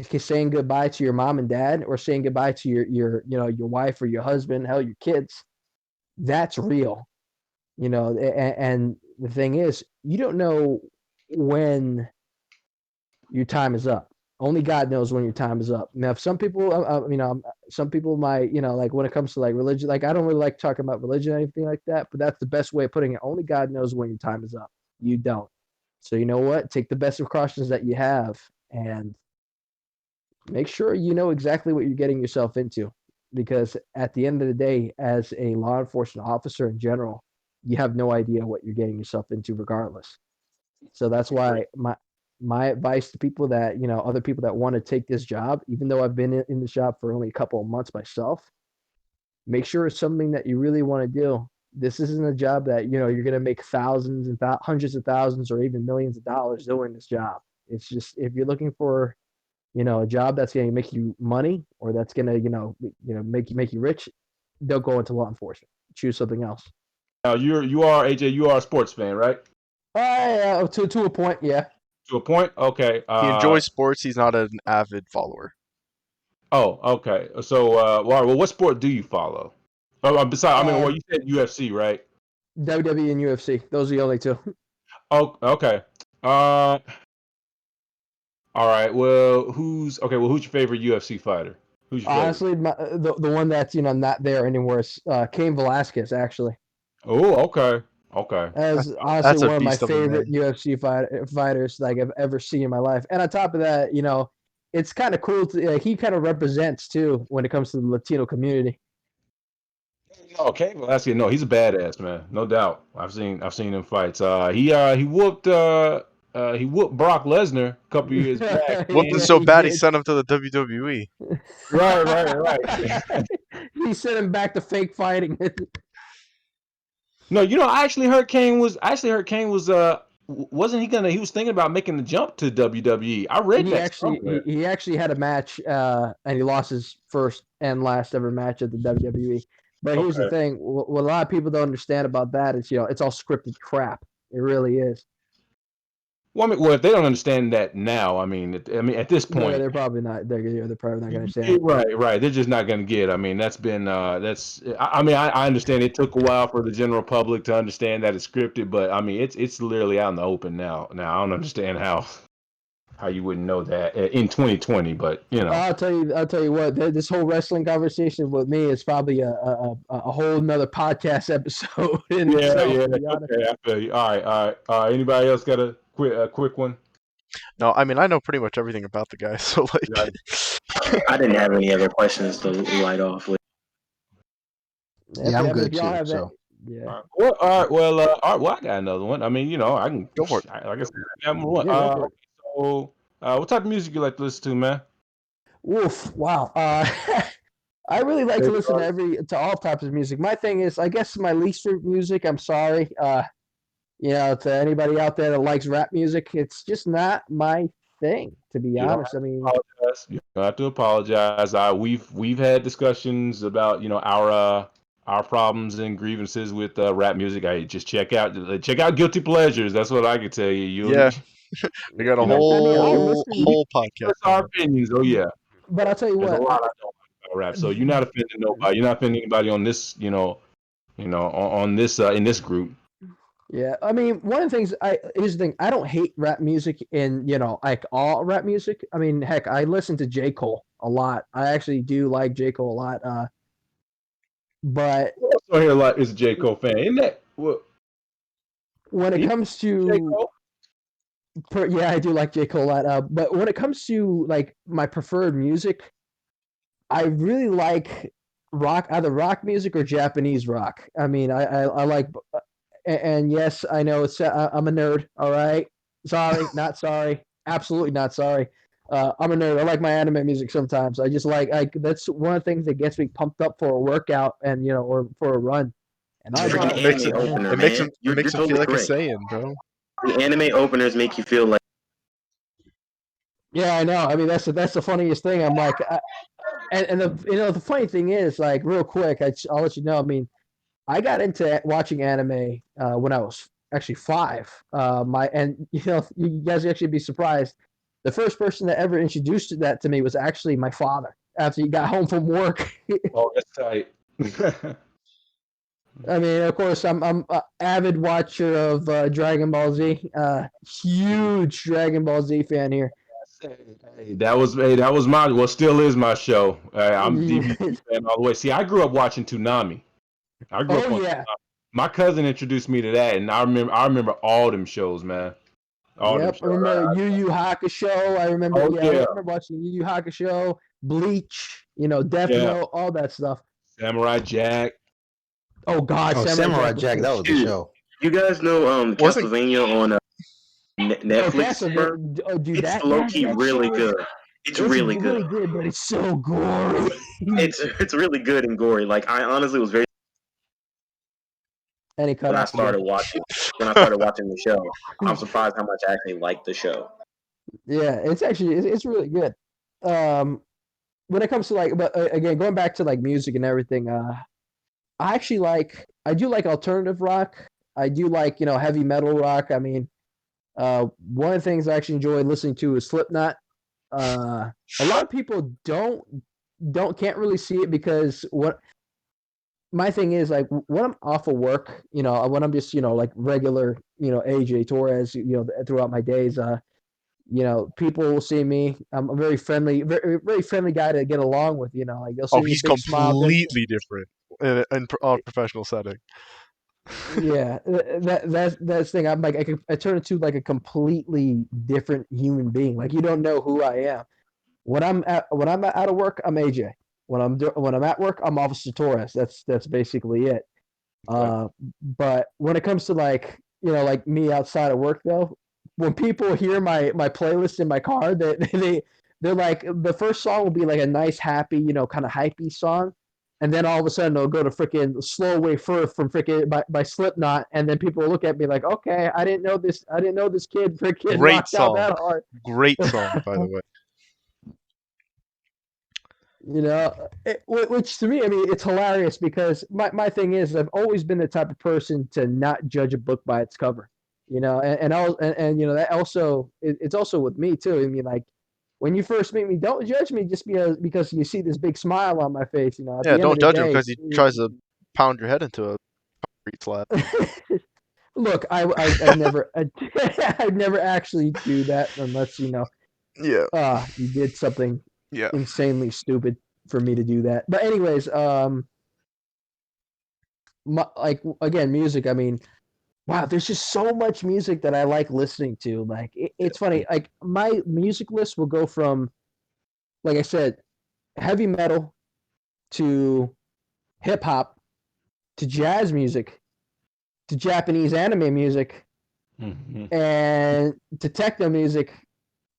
saying goodbye to your mom and dad, or saying goodbye to your your wife or your husband, hell, your kids. That's real. And the thing is, you don't know when your time is up. Only God knows when your time is up. Now, if some people, some people might, like when it comes to like religion, like I don't really like talking about religion or anything like that, but that's the best way of putting it. Only God knows when your time is up. You don't. So you know what? Take the best precautions that you have, and make sure you know exactly what you're getting yourself into. Because at the end of the day, as a law enforcement officer in general, you have no idea what you're getting yourself into regardless. So that's why my advice to people that, other people that want to take this job, even though I've been in this job for only a couple of months myself, make sure it's something that you really want to do, This isn't a job that you're going to make thousands and hundreds of thousands or even millions of dollars doing this job. It's just if you're looking for a job that's going to make you money or that's going to make you rich, don't go into law enforcement. Choose something else. Now you are AJ. You are a sports fan, right? To a point, yeah. To a point. Okay. He enjoys sports. He's not an avid follower. Oh, okay. So, well, what sport do you follow? Besides, I mean, well, you said UFC, right? WWE and UFC. Those are the only two. Oh, okay. All right. Well, who's your favorite UFC fighter? Who's your favorite? Honestly, the one that's not there anymore is Cain Velasquez. Actually, Oh, okay. Okay. as honestly That's a one of my beast of a favorite man. UFC fighters like I've ever seen in my life. And on top of that, it's kind of cool. He kind of represents too when it comes to the Latino community. Okay, well, that's no, he's a badass, man, no doubt. I've seen him fights. He whooped Brock Lesnar a couple years back. Whooped him so bad he sent him to the WWE. Right. He sent him back to fake fighting. No, I actually heard Kane was wasn't he was thinking about making the jump to WWE. I read that somewhere. He actually had a match and he lost his first and last ever match at the WWE. But here's the thing: what a lot of people don't understand about that is it's all scripted crap. It really is. Well, if they don't understand that now, I mean, at this point, they're probably not. They're probably not going to understand. Right. They're just not going to get. I mean, that's been I understand it took a while for the general public to understand that it's scripted, but I mean, it's literally out in the open now. Now I don't understand how you wouldn't know that in 2020, but I'll tell you what. This whole wrestling conversation with me is probably a whole nother podcast episode. Okay, I feel you. All right. Anybody else got a quick one? No, I mean I know pretty much everything about the guy, so like. I didn't have any other questions to light off with. Yeah, I'm good too. So. Yeah. All right. Well, I got another one. I mean, I can Go for it. Like I said, I got more one. Yeah, So, what type of music you like to listen to, man? Oof! Wow. I really like to listen to all types of music. My thing is, I guess my least favorite music. I'm sorry. To anybody out there that likes rap music, it's just not my thing, to be honest. I mean, you don't have to apologize. We've had discussions about our problems and grievances with rap music. I just check out Guilty Pleasures. That's what I can tell you. Yeah. We got a whole podcast. Our opinions. Oh yeah. But I'll tell you There's what. a lot I don't like about rap. So you're not offending nobody. You're not offending anybody on this. On this in this group. Yeah, I mean, one of the things here's the thing. I don't hate rap music in like all rap music. I mean, heck, I listen to J. Cole a lot. I actually do like J. Cole a lot. But also here a lot is a J. Cole fan, isn't that? Well, when it comes to yeah, I do like J. Cole a lot. But when it comes to like my preferred music, I really like rock, either rock music or Japanese rock. I mean, I like. And yes, I know I'm a nerd. All right, sorry, not sorry, absolutely not sorry. I'm a nerd. I like my anime music sometimes. I just like that's one of the things that gets me pumped up for a workout and or for a run. And it makes him feel like a Saiyan, bro. The anime openers make you feel like. Yeah, I know. I mean, that's the funniest thing. I'm like, and the funny thing is, like, real quick, I'll let you know. I mean, I got into watching anime when I was actually 5. You guys actually be surprised. The first person that ever introduced that to me was actually my father after he got home from work. Oh, that's tight. I mean, of course, I'm an avid watcher of Dragon Ball Z. Huge Dragon Ball Z fan here. Hey, that was still is my show. I'm DVD fan all the way. See, I grew up watching Toonami. I grew up on Toonami. My cousin introduced me to that, and I remember all them shows, man. All them shows. I remember Yu Yu Hakusho. I remember. I remember watching Yu Yu Hakusho, Bleach. Death Note, all that stuff. Samurai Jack. Oh God, Samurai Jack. That was the show. You guys know Castlevania on Netflix? It's low-key really good. It's really good, but it's so gory. It's really good and gory. Like I honestly was very. Any when I cutoffs? started watching the show. I'm surprised how much I actually liked the show. Yeah, it's really good. When it comes to like, but again, going back to like music and everything, I do like alternative rock. I do like heavy metal rock. I mean, one of the things I actually enjoy listening to is Slipknot. A lot of people can't really see it because what my thing is like when I'm off of work, when I'm just like regular AJ Torres, throughout my days, people will see me. I'm a very friendly, very, very friendly guy to get along with. Like they'll Oh, see me, he's big smile. completely different in a professional setting. Yeah, that's the thing. I'm like I turn into like a completely different human being. Like you don't know who I am. When I'm out of work, I'm AJ. When I'm at work, I'm Officer Torres. That's basically it. Okay. But when it comes to like like me outside of work though, when people hear my playlist in my car, they're like the first song will be like a nice happy kind of hypey song, and then all of a sudden they'll go to freaking Slow Way Fur from freaking by Slipknot, and then people will look at me like, okay, I didn't know this kid freaking Great rocked out song. that hard. Great song, by the way. Which to me, I mean, it's hilarious because my thing is I've always been the type of person to not judge a book by its cover, and that also it's also with me too. I mean, like when you first meet me, don't judge me just because you see this big smile on my face. At Yeah, the end of don't the judge him day, because he tries to pound your head into a concrete slab. look, I'd never I'd never actually do that unless Yeah, you did something yeah. insanely stupid for me to do that. But anyways, like again, music. I mean, wow, there's just so much music that I like listening to. Like it's funny. Like my music list will go from, like I said, heavy metal to hip hop to jazz music to Japanese anime music Mm-hmm. and to techno music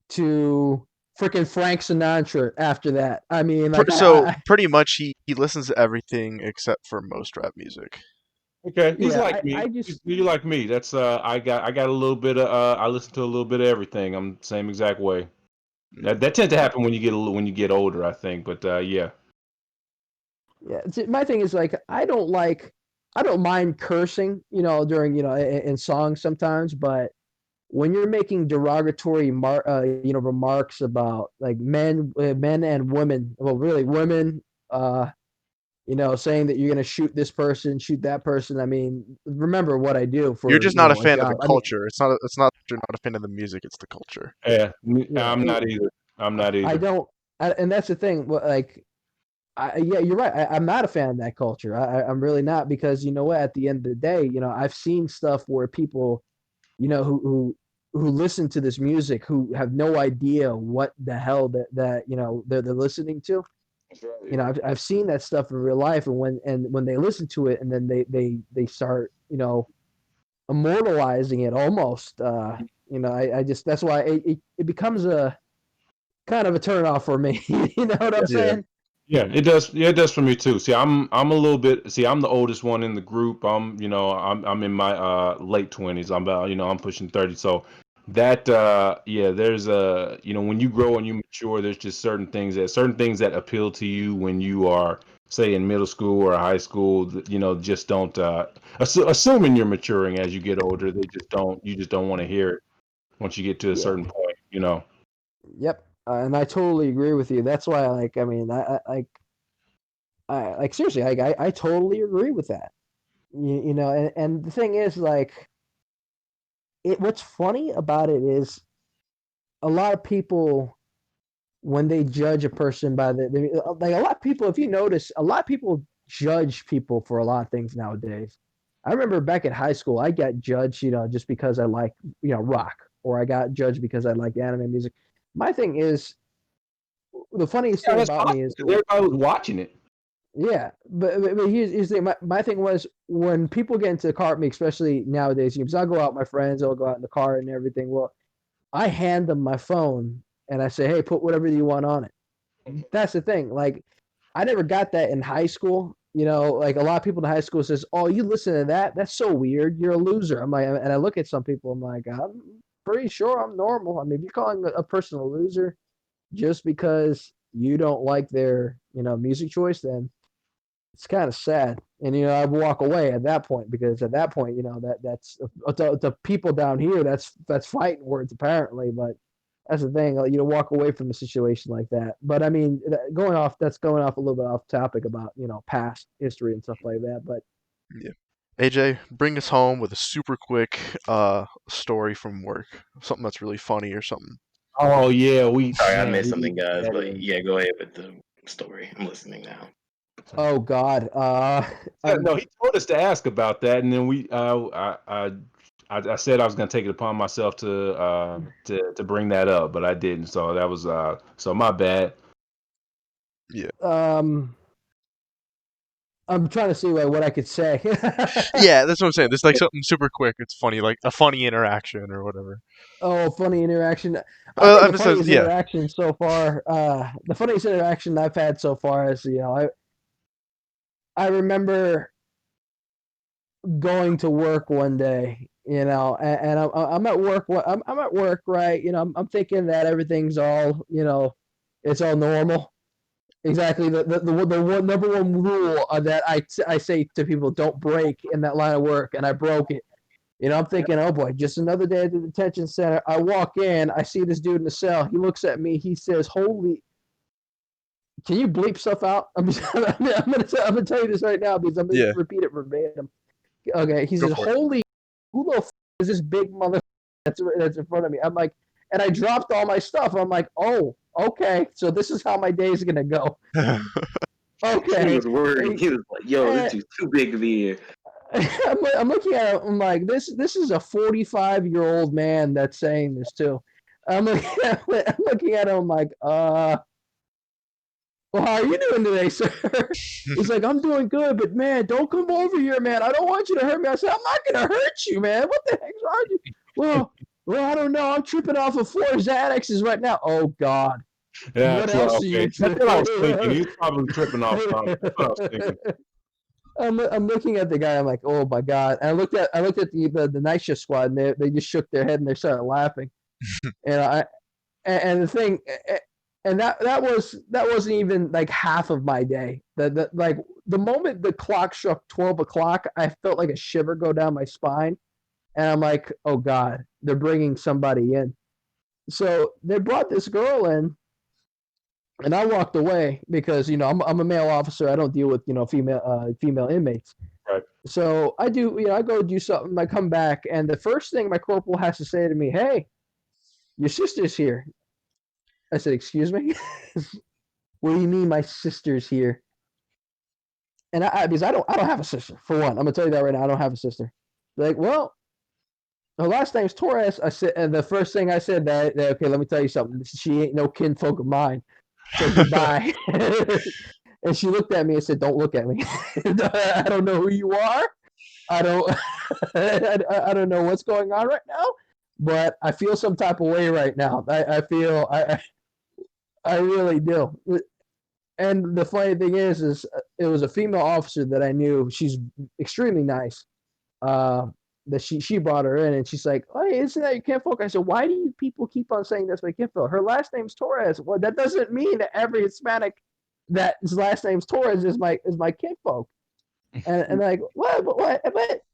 to freaking Frank Sinatra after that. I mean, like So pretty much he listens to everything except for most rap music. Okay, he's yeah, like me. I just You like me. That's I got a little bit of I listen to a little bit of everything. I'm the same exact way. That tends to happen when you get older, I think. But yeah. yeah. My thing is like I don't mind cursing, during in songs sometimes, but when you're making derogatory remarks about like men and women, well, really women, saying that you're gonna shoot this person, shoot that person. I mean, remember what I do You're for just not a a fan of the job. I mean, culture. It's not that you're not a fan of the music, it's the culture. Yeah, yeah, I'm not either. I'm not I either. don't, and that's the thing. Like, yeah, you're right. I'm not a fan of that culture. I'm really not because you know what? At the end of the day, I've seen stuff where people, who listen to this music who have no idea what the hell that they're listening to. I've seen that stuff in real life, and when they listen to it, and then they start immortalizing it almost. I just that's why it becomes a kind of a turnoff for me. You know what I'm Yeah. saying? Yeah, it does. Yeah, it does for me too. See, I'm a little bit. See, I'm the oldest one in the group. I'm in my late 20s. I'm about I'm pushing 30. So that yeah, there's when you grow and you mature, there's just certain things that appeal to you when you are say in middle school or high school. That, just don't assuming you're maturing as you get older. They just don't. You just don't want to hear it once you get to a Yeah. certain point. Yep. And I totally agree with you. That's why, like, I mean, I like seriously, I totally agree with that. And the thing is, like, what's funny about it is a lot of people when they judge a person by like a lot of people, if you notice, a lot of people judge people for a lot of things nowadays. I remember back in high school, I got judged, just because I like, rock, or I got judged because I like anime music. My thing is, the funniest Yeah, thing that's about me possible is, 'cause everybody was watching it. yeah, but here's the thing. My thing was when people get into the car with me, especially nowadays, because I'll go out with my friends, I'll go out in the car and everything. Well, I hand them my phone and I say, hey, put whatever you want on it. That's the thing. Like, I never got that in high school. you know, like a lot of people in high school says, "Oh, you listen to that? That's so weird. You're a loser." I'm like, and I look at some people, I'm like, I'm pretty sure I'm normal. I mean, if you're calling a person a loser just because you don't like their, you know, music choice, then it's kind of sad. And you know, I walk away at that point because at that point, you know, that's the people down here. That's fighting words apparently, but that's the thing. You know, walk away from a situation like that. But I mean, that's going off a little bit off topic about, you know, past history and stuff like that. But Yeah. AJ, bring us home with a super quick story from work. Something that's really funny or something. Oh yeah, Sorry, I man, missed we something, guys. that But in. yeah, go ahead with the story. I'm listening now. oh God, Yeah, no, he told us to ask about that, and then I said I was going to take it upon myself to bring that up, but I didn't. So that was so my bad. Yeah. I'm trying to see what I could say. Yeah, that's what I'm saying. There's like something super quick. It's funny, like a funny interaction or whatever. Oh, funny interaction. I think I'm the just funniest yeah. interaction so far, the funniest interaction I've had so far is, you know, I remember going to work one day, you know, and I'm at work. I'm at work, right? You know, I'm thinking that everything's all, you know, it's all normal. Exactly. The one, number one rule that I say to people, don't break in that line of work, and I broke it. You know, I'm thinking, oh boy, just another day at the detention center. I walk in, I see this dude in the cell. He looks at me. He says, "Holy, can you bleep stuff out?" I'm gonna tell you this right now because I'm gonna Yeah. repeat it verbatim. Okay, he Go says, for it. "Holy, who the f- is this big mother that's in front of me?" I'm like, and I dropped all my stuff. I'm like, oh, okay, so this is how my day is gonna go. He Okay, was worried. He was like, "Yo, this dude's too big to be here." I'm looking at it. I'm like, this is a 45-year-old man that's saying this too. I'm looking at him like, well, how are you doing today, sir? He's like, I'm doing good, but man, don't come over here, man. I don't want you to hurt me. I said, I'm not gonna hurt you, man. What the heck's wrong with you? Well, I don't know. I'm tripping off of 4 Xanaxes right now. Oh God. Yeah, What so else are okay, you? that's what I was thinking. He was probably tripping off something. That's what I was thinking. I'm looking at the guy. I'm like, oh my God. And I looked at the night shift squad, and they just shook their head and they started laughing. And the thing, and that wasn't even like half of my day. Like the moment the clock struck 12 o'clock, I felt like a shiver go down my spine, and I'm like, oh God, they're bringing somebody in. So they brought this girl in, and I walked away because, you know, I'm a male officer. I don't deal with, you know, female inmates. Right. So I do, you know, I go do something. I come back, and the first thing my corporal has to say to me, "Hey, your sister's here." I said, "Excuse me." What do you mean my sister's here? And because I don't have a sister, for one. I'm gonna tell you that right now. I don't have a sister. They're like, well, her last name's Torres. I said, and the first thing I said that okay, let me tell you something. She ain't no kinfolk of mine. So goodbye. And she looked at me and said, "Don't look at me. I don't know who you are. I don't I don't know what's going on right now, but I feel some type of way right now. I feel I really do." And the funny thing is it was a female officer that I knew. She's extremely nice. Uh, that she brought her in, and she's like, "Hey, isn't that your kinfolk?" I said, "Why do you people keep on saying that's my kinfolk? Her last name's Torres." Well, that doesn't mean that every Hispanic that his last name's Torres is my kinfolk. And like, what? But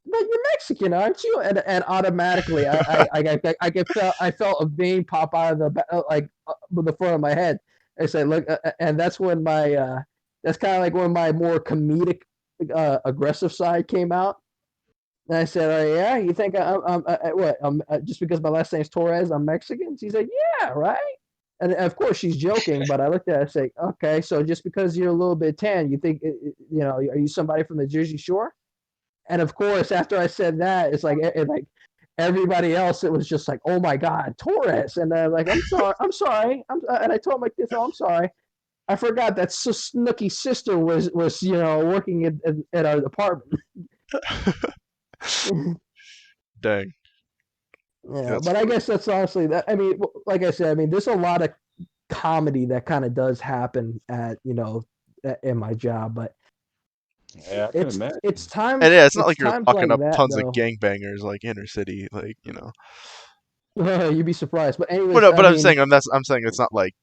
you're Mexican, aren't you? And automatically, I felt a vein pop out of the front of my head. I said, look, and that's when that's kind of like when my more comedic, aggressive side came out. And I said, "Oh yeah, you think I'm just because my last name's Torres, I'm Mexican?" She's like, "Yeah, right." And of course she's joking, but I looked at her and say, "Okay, so just because you're a little bit tan, you think you know, are you somebody from the Jersey Shore?" And of course, after I said that, it's like everybody else, it was just like, "Oh my God, Torres!" And I'm like, I'm sorry," and I told him like this, "Oh, I'm sorry. I forgot that Snooky's sister was you know working at our department." Dang. Yeah, That's but I funny. guess that's honestly that. I mean, like I said, I mean, there's a lot of comedy that kind of does happen at, you know, in my job, but Yeah, I can imagine. It's times And yeah, it's not it's like you're times locking like up that tons of though. gangbangers like inner city, like you know. You'd be surprised. But Well, anyways, no, I but mean, I'm saying it's not like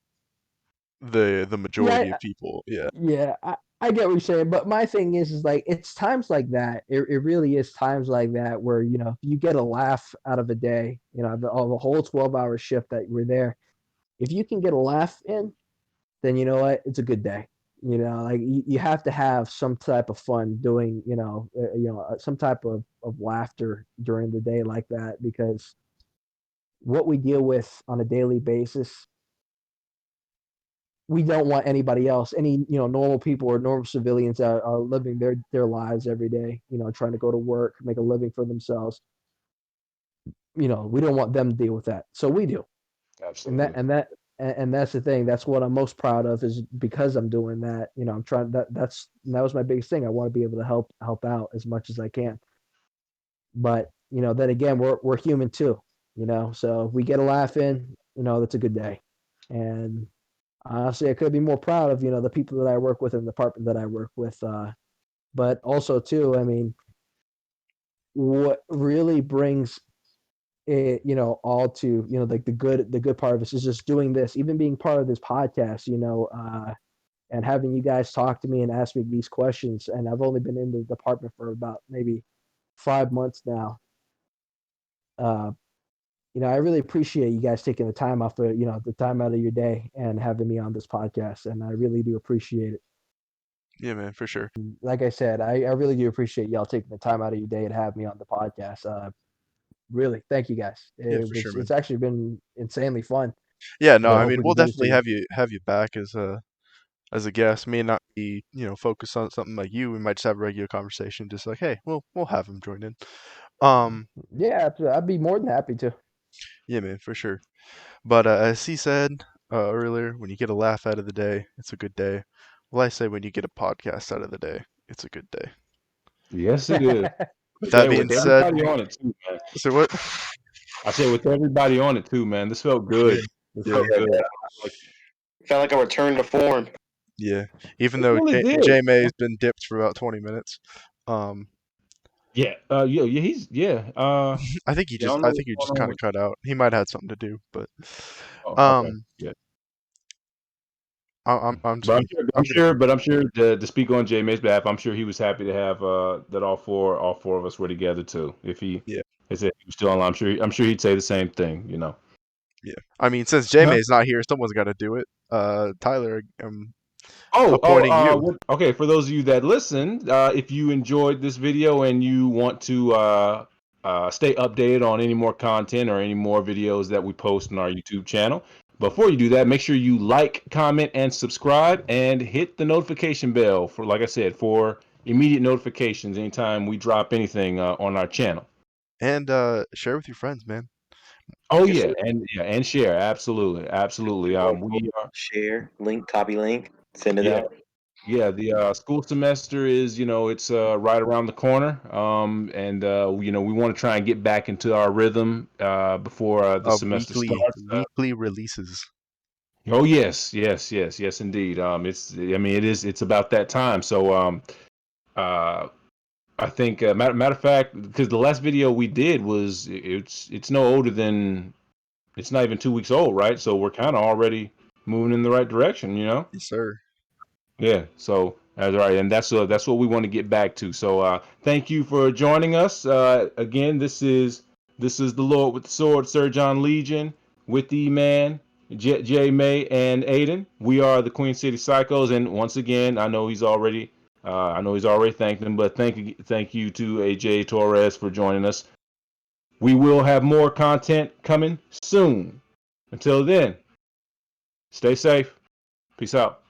the majority yeah, of people. Yeah, yeah, I get what you're saying, but my thing is like it's times like that. It really is times like that where if you get a laugh out of a day, the whole 12-hour shift that you were there, if you can get a laugh in, then you know what, it's a good day. Like you have to have some type of fun doing, some type of laughter during the day like that because what we deal with on a daily basis we don't want anybody else, any normal people or normal civilians that are living their lives every day, trying to go to work, make a living for themselves. We don't want them to deal with that, so we do, and that Absolutely. and that and that's the thing. That's what I'm most proud of is because I'm doing that. I'm trying that was my biggest thing. I want to be able to help out as much as I can. But then again, we're human too. So if we get a laugh in, that's a good day. And honestly, I could be more proud of the people that I work with and the department that I work with. But also too, I mean, what really brings it, all to like the good part of this is just doing this, even being part of this podcast, and having you guys talk to me and ask me these questions. And I've only been in the department for about maybe 5 months now. Uh, I really appreciate you guys taking the time off of, the time out of your day and having me on this podcast. And I really do appreciate it. yeah, man, for sure. Like I said, I really do appreciate y'all taking the time out of your day to have me on the podcast. Really, thank you guys. Yeah, for sure, man. It's actually been insanely fun. Yeah, no, I I hope mean, we we'll can do this definitely again. have you back as a guest. May not be focused on something like you. We might just have a regular conversation, just like, hey, we'll have him join in. Yeah, I'd be more than happy to. Yeah, man, for sure. But as he said earlier, when you get a laugh out of the day, it's a good day. Well, I say when you get a podcast out of the day, it's a good day. Yes, it is. That Yeah, being with said, everybody on it too, man. so what? I said with everybody on it too, man. This felt Yeah, good. This yeah, felt good. Like, Felt like a return to form. yeah. Even it though really did. J May's been dipped for about 20 minutes, um, Yeah. Yeah. He's yeah. Yeah. I don't know I what's think he going just on kind of with. cut out. He might have had something to do, but Oh, okay. um, Yeah. I'm But speaking. I'm sure to speak on Jay May's behalf, I'm sure he was happy to have that all four of us were together too. If he Yeah, is if he was still online, I'm sure he'd say the same thing. You know. yeah. I mean, since J Huh? May's not here, someone's got to do it. Tyler, I'm Oh, appointing you. okay. For those of you that listen, if you enjoyed this video and you want to stay updated on any more content or any more videos that we post on our YouTube channel, before you do that, make sure you like, comment, and subscribe, and hit the notification bell for, like I said, for immediate notifications anytime we drop anything on our channel. And share with your friends, man. Oh Yes, yeah, sir. and share, absolutely, absolutely. We are, Share, link, copy link, send it yeah. out. Yeah, the school semester is, it's right around the corner. And we want to try and get back into our rhythm before the Of semester starts. weekly releases. Oh yes, yes, yes, yes, indeed. I mean, it's about that time. So, uh, I think, matter of fact, because the last video we did was it's no older than it's not even 2 weeks old, right? So we're kind of already moving in the right direction, you know. Yes, sir. Yeah, so that's right, and that's what we want to get back to. So thank you for joining us. Again, this is the Lord with the Sword, Sir John Legion, with the man J May and Aidan. We are the Queen City Psychos, and once again, I know he's already thanked them, but thank you to AJ Torres for joining us. We will have more content coming soon. Until then, stay safe. Peace out.